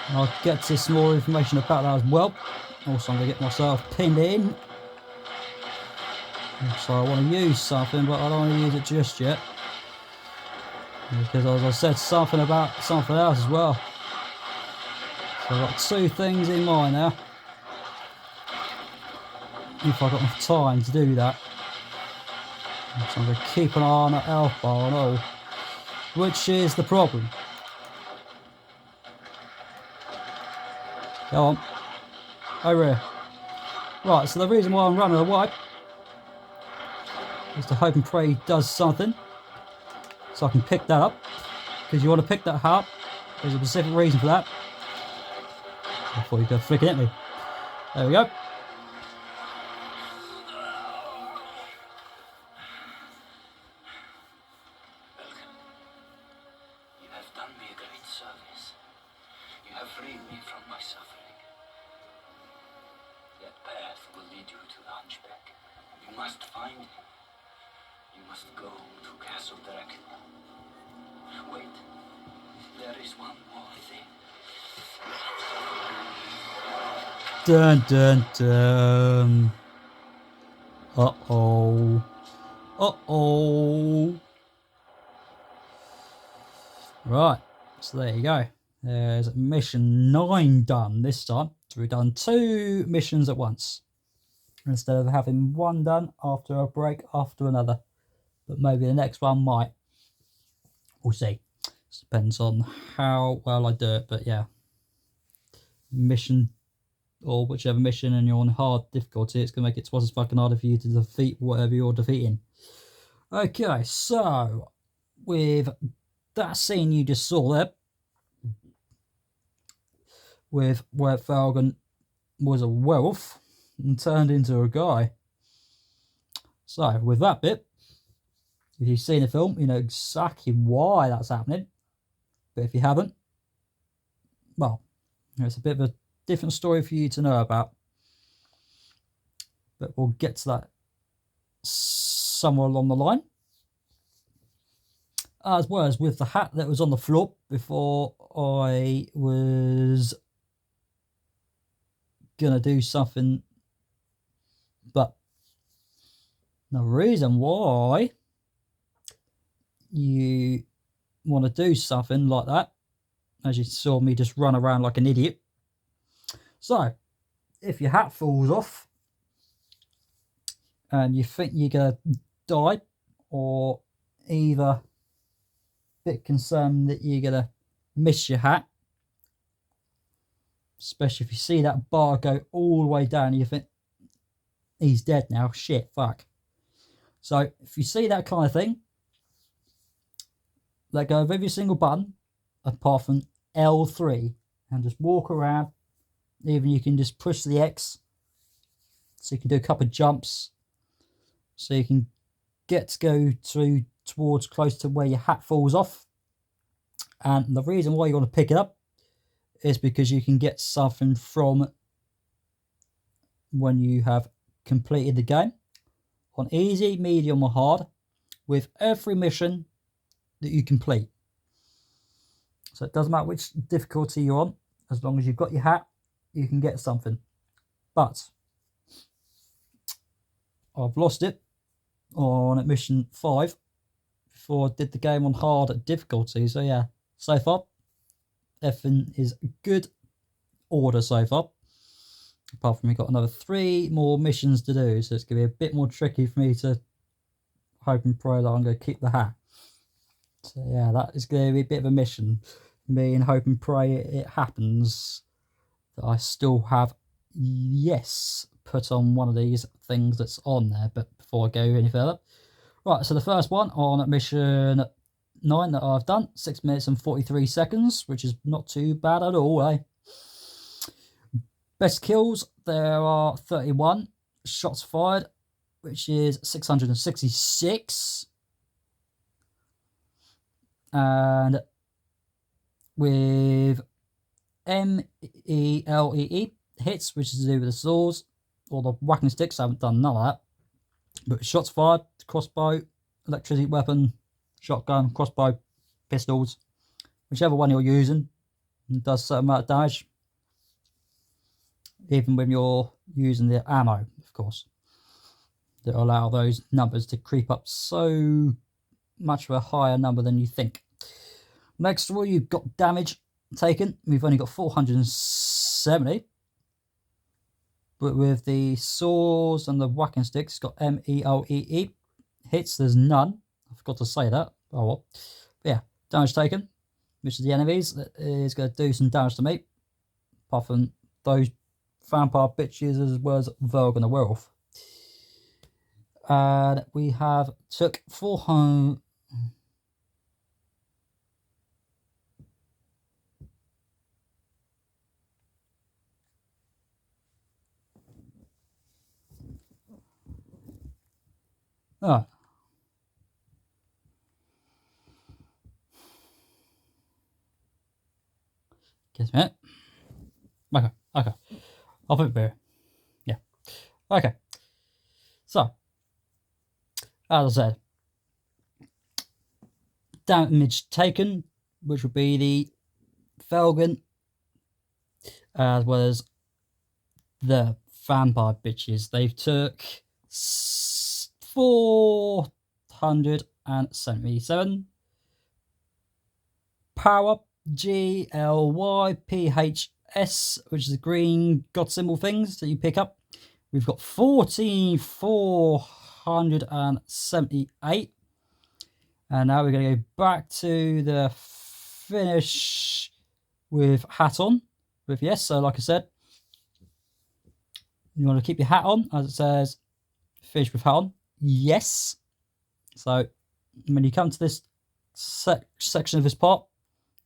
I'll get to some more information about that as well. Also, I'm going to get myself pinned in. So I want to use something, but I don't want to use it just yet. Because as I said, something about something else as well. So I've got two things in mind now. If I've got enough time to do that. So I'm going to keep an eye on that health bar and all. Which is the problem. Go on. Over here. Right, so the reason why I'm running away is to hope and pray he does something. So I can pick that up. Because you want to pick that up. There's a specific reason for that. I thought you could freaking hit me. There we go. Freed me from my suffering. That path will lead you to the Hunchback. You must find him. You must go to Castle Dracula. Wait, there is one more thing. Dun dun dun. Uh-oh. Uh-oh. Right, so there you go. There's mission 9 done this time. So we've done 2 missions at once. Instead of having one done after a break after another. But maybe the next one might. We'll see. Depends on how well I do it. But yeah. Mission, or whichever mission, and you're on hard difficulty, it's going to make it twice as fucking harder for you to defeat whatever you're defeating. Okay, so with that scene you just saw there, with where Falcon was a wolf and turned into a guy. So with that bit, if you've seen the film, you know exactly why that's happening. But if you haven't, well, it's a bit of a different story for you to know about. But we'll get to that somewhere along the line. As well as with the hat that was on the floor before I was gonna do something, but the reason why you want to do something like that, as you saw me just run around like an idiot. So if your hat falls off and you think you're gonna die, or either a bit concerned that you're gonna miss your hat, especially if you see that bar go all the way down and you think, he's dead now, shit, fuck. So if you see that kind of thing, let go of every single button apart from L3 and just walk around. Even you can just push the X so you can do a couple of jumps. so you can go towards close to where your hat falls off. And the reason why you want to pick it up is because you can get something from when you have completed the game on easy, medium or hard with every mission that you complete. So it doesn't matter which difficulty you're on, as long as you've got your hat, you can get something. But I've lost it on mission 5 before I did the game on hard difficulty. So yeah, so far everything is good order so far. Apart from we've got another 3 more missions to do, so it's going to be a bit more tricky for me to hope and pray that I'm going to keep the hat. So yeah, that is going to be a bit of a mission for me, and hope and pray it happens that I still have yes put on one of these things that's on there. But before I go any further, right, so the first one on mission 9 that I've done, 6 minutes and 43 seconds, which is not too bad at all, eh? Best kills, there are 31. Shots fired, which is 666. And with MELEE hits, which is to do with the swords or the whacking sticks, I haven't done none of that. But shots fired, crossbow, electricity weapon, shotgun, crossbow, pistols, whichever one you're using, does a certain amount of damage. Even when you're using the ammo, of course, that allow those numbers to creep up so much of a higher number than you think. Next of all, you've got damage taken. We've only got 470. But with the saws and the whacking sticks, it's got MELEE. Hits, there's none. I forgot to say that. Oh well. But yeah, damage taken, which is the enemies, that is going to do some damage to me. Apart from those vampire bitches as well as Verg and the werewolf. And we have took 400. Oh. Just a minute. Okay. I'll put it there. Yeah. Okay. So, as I said, damage taken, which would be the Felgen, as well as the vampire bitches. They've took 477 power, GLYPHS, which is the green god symbol things that you pick up. We've got 1478. And now we're going to go back to the finish with hat on. With yes, so like I said, you want to keep your hat on, as it says, finish with hat on. Yes. So when you come to this section of this part,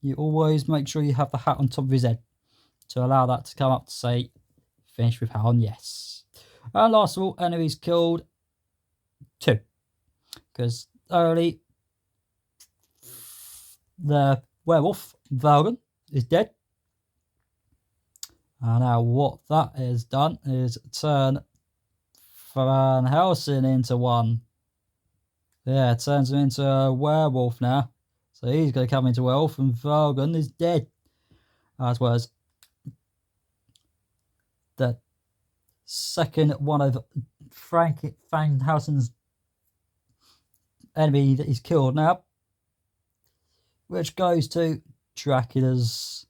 you always make sure you have the hat on top of his head to allow that to come up to say, finish with hat on, yes. And last of all, enemies killed 2. Because early, the werewolf, Valgan, is dead. And now what that has done is turn Van Helsing into one. Yeah, it turns him into a werewolf now. So he's going to come into werewolf, and Valgan is dead. As well as the second one of Van Helsing's enemy that he's killed now, which goes to Dracula's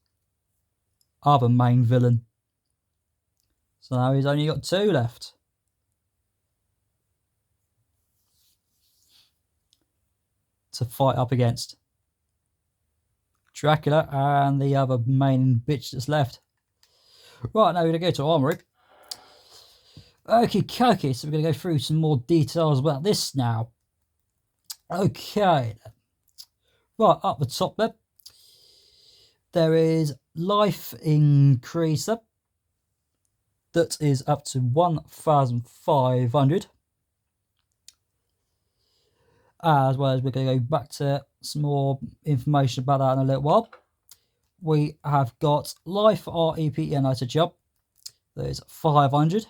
other main villain. So now he's only got 2 left. To fight up against Dracula and the other main bitch that's left. Right, now we're going to go to Armory. Okay, so we're going to go through some more details about this now. Okay. Right, up the top there is life increaser. That is up to 1,500. as well as we're going to go back to some more information about that in a little while. We have got Life REP United Job. There's 500.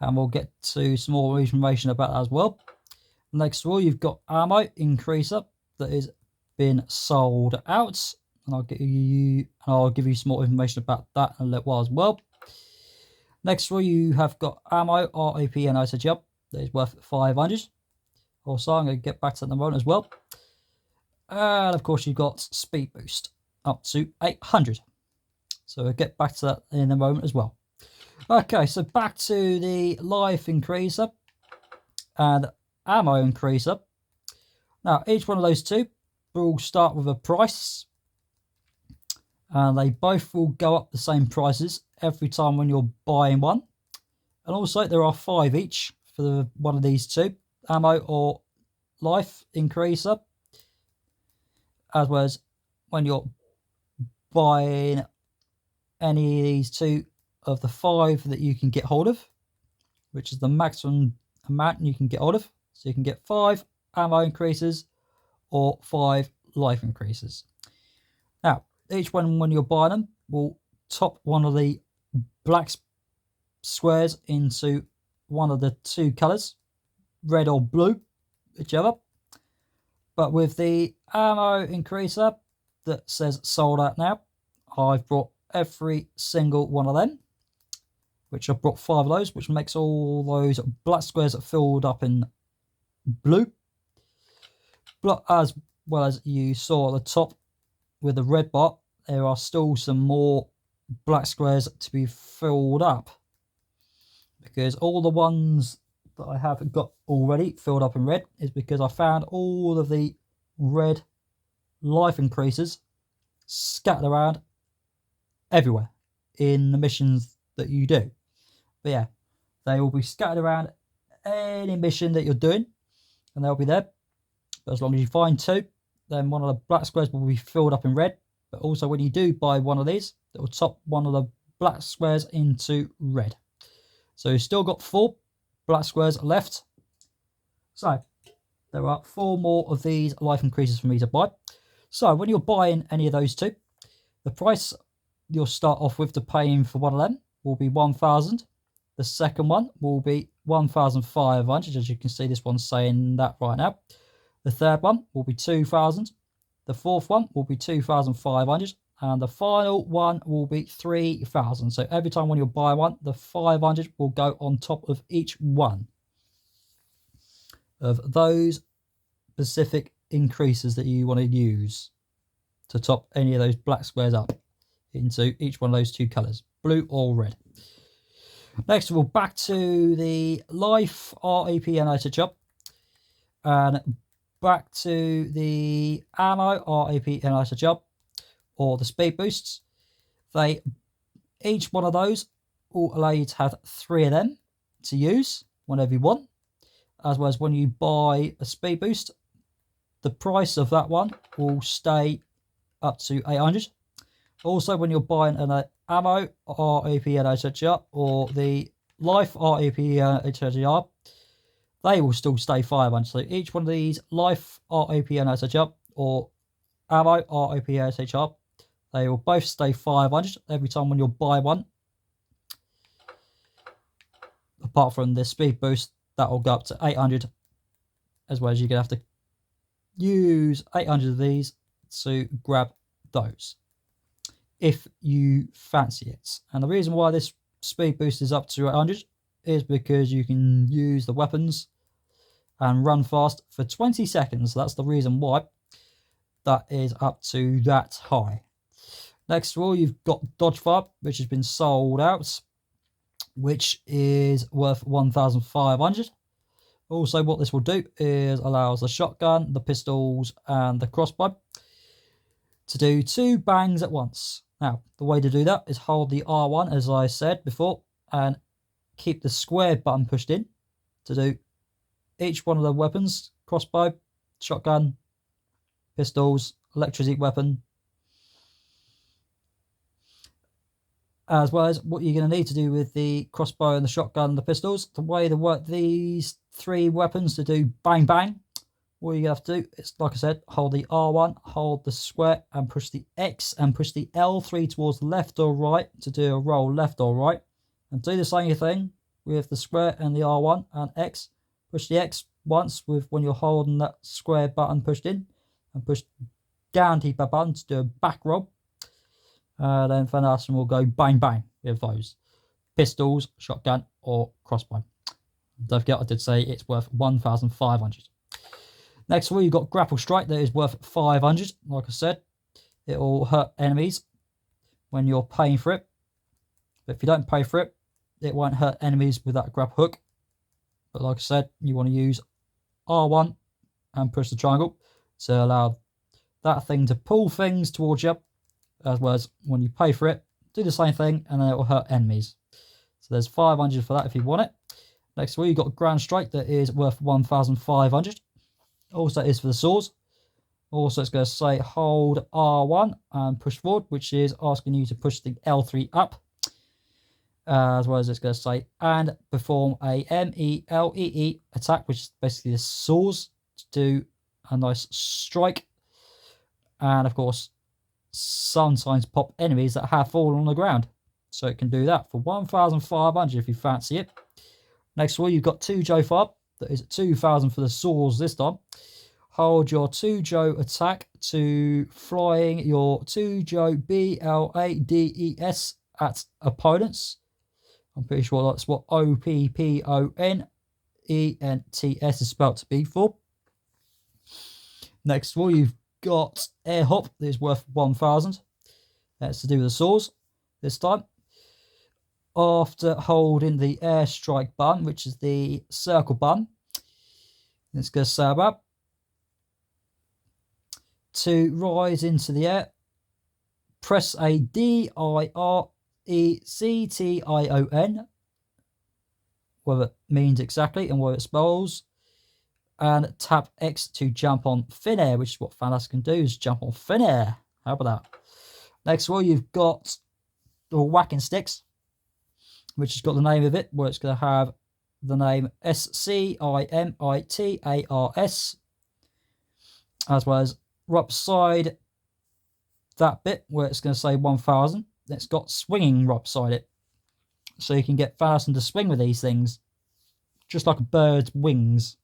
And we'll get to some more information about that as well. Next of all, you've got ammo increaser that is been sold out. And I'll give you some more information about that in a little while as well. Next of all, you have got ammo REP United Job that is worth 500. Also, I'm going to get back to that in a moment as well. And of course, you've got speed boost up to 800. So we'll get back to that in a moment as well. Okay, so back to the life increaser and ammo increaser. Now, each one of those two will start with a price. And they both will go up the same prices every time when you're buying one. And also, there are 5 each for one of these two, ammo or life increaser, as well as when you're buying any of these 2 of the 5 that you can get hold of, which is the maximum amount you can get hold of. So you can get 5 ammo increases or 5 life increases. Now, each one when you're buying them will top one of the black squares into one of the 2 colours, red or blue, whichever. But with the ammo increaser that says sold out now, I've brought every single one of them, which I've brought 5 of those, which makes all those black squares filled up in blue. But as well as you saw at the top with the red bar, there are still some more black squares to be filled up, because all the ones that I have got already filled up in red is because I found all of the red life increases scattered around everywhere in the missions that you do. But yeah, they will be scattered around any mission that you're doing, and they'll be there. But as long as you find 2, then one of the black squares will be filled up in red. But also, when you do buy one of these, it will top one of the black squares into red. So you've still got 4 black squares left. So there are 4 more of these life increases for me to buy. So when you're buying any of those 2, the price you'll start off with to paying for one of them will be 1,000. The second one will be 1,500, as you can see this one's saying that right now. The third one will be 2,000. The fourth one will be 2,500. And the final one will be 3,000. So every time when you buy one, the 500 will go on top of each one of those specific increases that you want to use to top any of those black squares up into each one of those 2 colours, blue or red. Next of all, back to the life REP United job, and back to the ammo REP United job, or the speed boosts. Each one of those will allow you to have 3 of them to use whenever you want, as well as when you buy a speed boost, the price of that one will stay up to 800. Also, when you're buying an ammo REP United or the life REP United, they will still stay 500. So each one of these life REP United or ammo REP United, they will both stay 500 every time when you buy one. Apart from the speed boost, that will go up to 800, as well as you're going to have to use 800 of these to grab those if you fancy it. And the reason why this speed boost is up to 800 is because you can use the weapons and run fast for 20 seconds. So that's the reason why that is up to that high. Next of all, you've got dodge fire, which has been sold out, which is worth 1,500. Also, what this will do is allows the shotgun, the pistols, and the crossbow to do 2 bangs at once. Now, the way to do that is hold the R1, as I said before, and keep the square button pushed in to do each one of the weapons: crossbow, shotgun, pistols, electricity weapon. as well as what you're going to need to do with the crossbow and the shotgun and the pistols. The way to work these 3 weapons to do bang bang, what you're going to have to do is, like I said, hold the R1, hold the square and push the X and push the L3 towards left or right to do a roll left or right. And do the same thing with the square and the R1 and X. Push the X once with when you're holding that square button pushed in, and push down to the button to do a back roll. Then Van Assen will go bang bang with those pistols, shotgun or crossbow. Don't forget I did say it's worth 1,500. Next of all, you've got grapple strike that is worth 500. Like I said, it will hurt enemies when you're paying for it. But if you don't pay for it, it won't hurt enemies with that grapple hook. But like I said, you want to use R1 and push the triangle to allow that thing to pull things towards you, as well as when you pay for it, do the same thing and then it will hurt enemies. So there's 500 for that if you want it. Next of all, you've got ground strike that is worth 1,500. Also is for the swords. Also it's going to say hold R1 and push forward, which is asking you to push the L3 up. As well as it's going to say and perform a MELEE attack, which is basically the swords, to do a nice strike. And of course, sometimes pop enemies that have fallen on the ground. So it can do that for 1,500 if you fancy it. Next of all, you've got 2 Joe Fob. That is 2,000 for the swords this time. Hold your 2 Joe attack to flying your 2 Joe BLADES at opponents. I'm pretty sure that's what OPPONENTS is spelled to be for. Next of all, you've got air hop that is worth 1,000. That's to do with the swords this time. After holding the air strike button, which is the circle button, it's going to say about to rise into the air, press a DIRECTION, what it means exactly and what it spells, and tap X to jump on thin air, which is what Thanos can do, is jump on thin air. How about that? Next of all, you've got the whacking sticks, which has got the name of it, where it's going to have the name SCIMITARS, as well as right beside that bit where it's going to say 1,000. It's got swinging right beside it, so you can get Thanos to swing with these things, just like a bird's wings.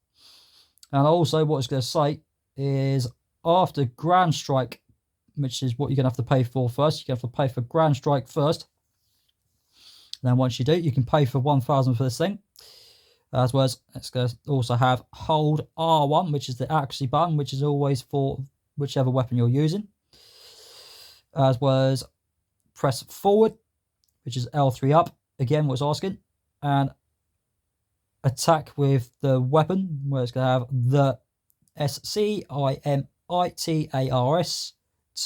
And also what it's going to say is after Grand Strike, which is what you're going to have to pay for first. You're going to have to pay for Grand Strike first. Then once you do, you can pay for 1,000 for this thing. As well as it's going to also have hold R1, which is the accuracy button, which is always for whichever weapon you're using. As well as press forward, which is L3 up. Again, what it's asking. And attack with the weapon, where it's going to have the SCIMITARS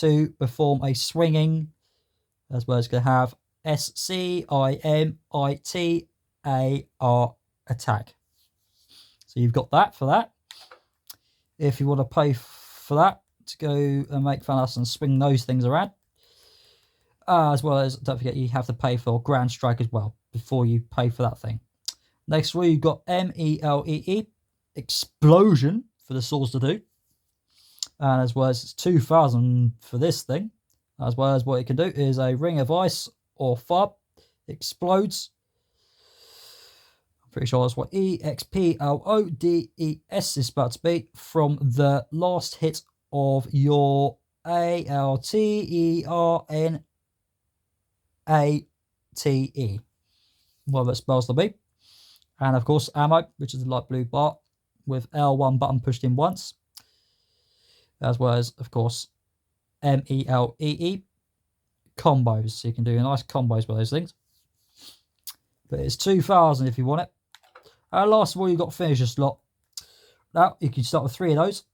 to perform a swinging, as well as going to have SCIMITAR attack. So you've got that for that. If you want to pay for that to go and make Thanos and swing those things around, as well as don't forget you have to pay for Grand Strike as well before you pay for that thing. Next one, you've got MELEE explosion for the swords to do, and as well as it's 2,000 for this thing. As well as what it can do is a ring of ice or fire explodes. I'm pretty sure that's what EXPLODES is about to be from the last hit of your ALTERNATE, whatever it spells to be. And of course ammo, which is the light blue bar with L1 button pushed in once. As well as, of course, MELEE combos. So you can do nice combos with those things. But it's 2,000 if you want it. And last of all, you've got finisher slot. Now, you can start with 3 of those.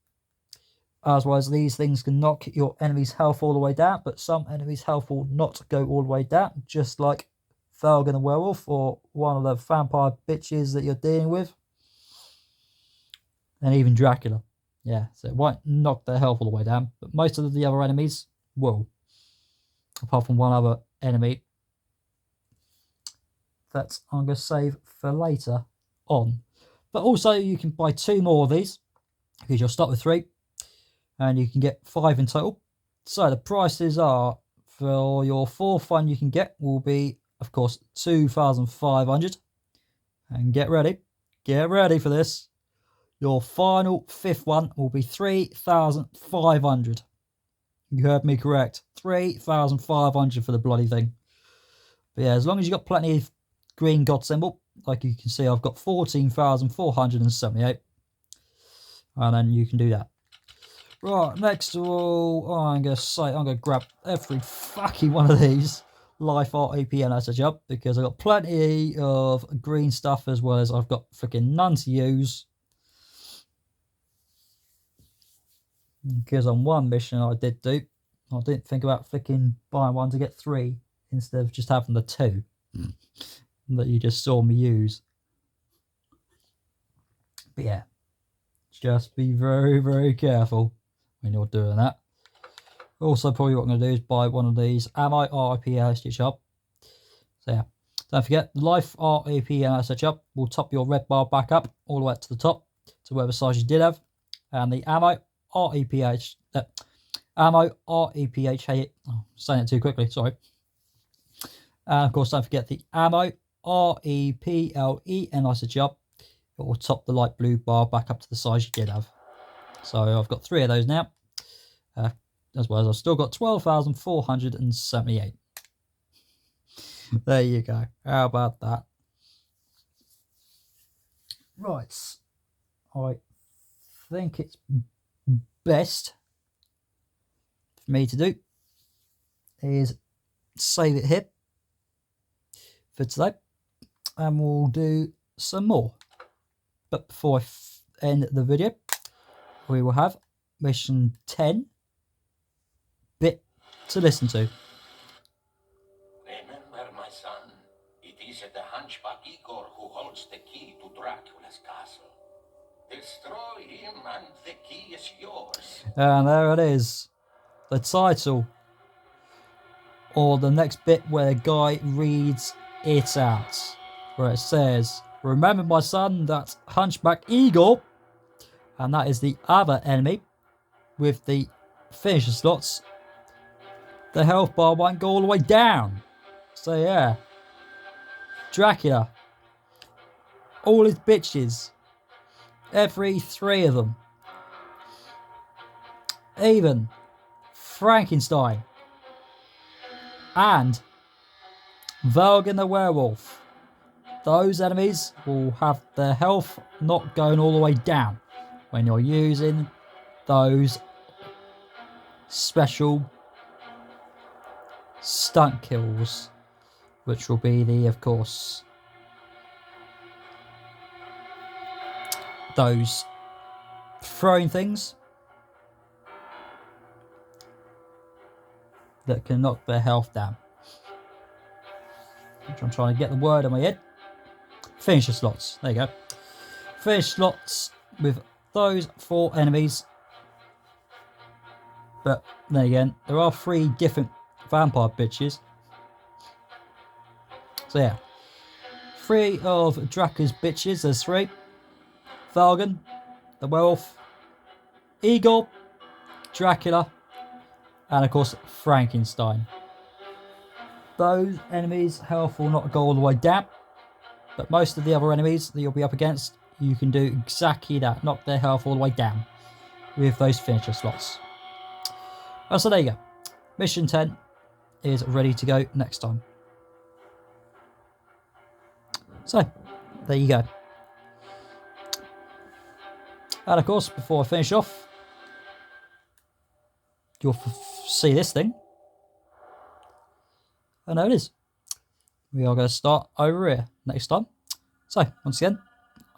As well as these things can knock your enemy's health all the way down. But some enemies' health will not go all the way down. Just like Falcon the Werewolf or one of the vampire bitches that you're dealing with. And even Dracula. Yeah, so it won't knock their health all the way down, but most of the other enemies will. Apart from one other enemy that I'm going to save for later on. But also you can buy 2 more of these because you'll start with 3 and you can get 5 in total. So the prices are, for your 4th one you can get will be, of course, 2,500. And get ready for this. Your final 5th one will be 3,500. You heard me correct. 3,500 for the bloody thing. But yeah, as long as you've got plenty of green god symbol, like you can see, I've got 14,478. And then you can do that. Right, next of all, I'm going to grab every fucking one of these Life Art APN SH because I've got plenty of green stuff as well as I've got freaking none to use. Because on one mission I didn't think about flicking buying one to get 3 instead of just having the 2 that you just saw me use. But yeah, just be very, very careful when you're doing that. Also, probably what I'm going to do is buy one of these Ammo RIP Stitch Up. So yeah, don't forget, the Life RIP Stitch Up will top your red bar back up all the way to the top to whatever size you did have. And the Ammo REPH, Ammo REPH, oh, saying it too quickly, sorry. And of course, don't forget the Ammo REPLEN Stitch Up. It will top the light blue bar back up to the size you did have. So I've got 3 of those now. As well as I've still got 12,478. There you go. How about that? Right. I think it's best for me to do is save it here for today. And we'll do some more. But before I end the video, we will have mission 10 bit to listen to. Remember, my son, it is the hunchback Igor who holds the key to Dracula's castle. Destroy him and the key is yours. And there it is. The title. Or the next bit where the guy reads it out. Where it says, remember, my son, that's Hunchback Igor. And that is the other enemy with the finisher slots. The health bar won't go all the way down. So yeah. Dracula. All his bitches. Every 3 of them. Even Frankenstein. And Valgan the werewolf. Those enemies will have their health not going all the way down when you're using those special stunt kills, which will be the, of course, those throwing things that can knock their health down. Which I'm trying to get the word in my head. Finisher slots. There you go. Finish slots with those 4 enemies. But then again, there are 3 different vampire bitches. So yeah. 3 of Dracula's bitches. There's 3. Valgan, the werewolf, Igor, Dracula, and of course Frankenstein. Those enemies' health will not go all the way down, but most of the other enemies that you'll be up against, you can do exactly that, knock their health all the way down with those finisher slots. Oh, so there you go. Mission 10 is ready to go next time. So, there you go. And of course, before I finish off, you'll see this thing. And there it is. We are going to start over here next time. So, once again,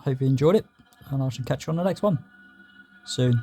I hope you enjoyed it, and I shall catch you on the next one soon.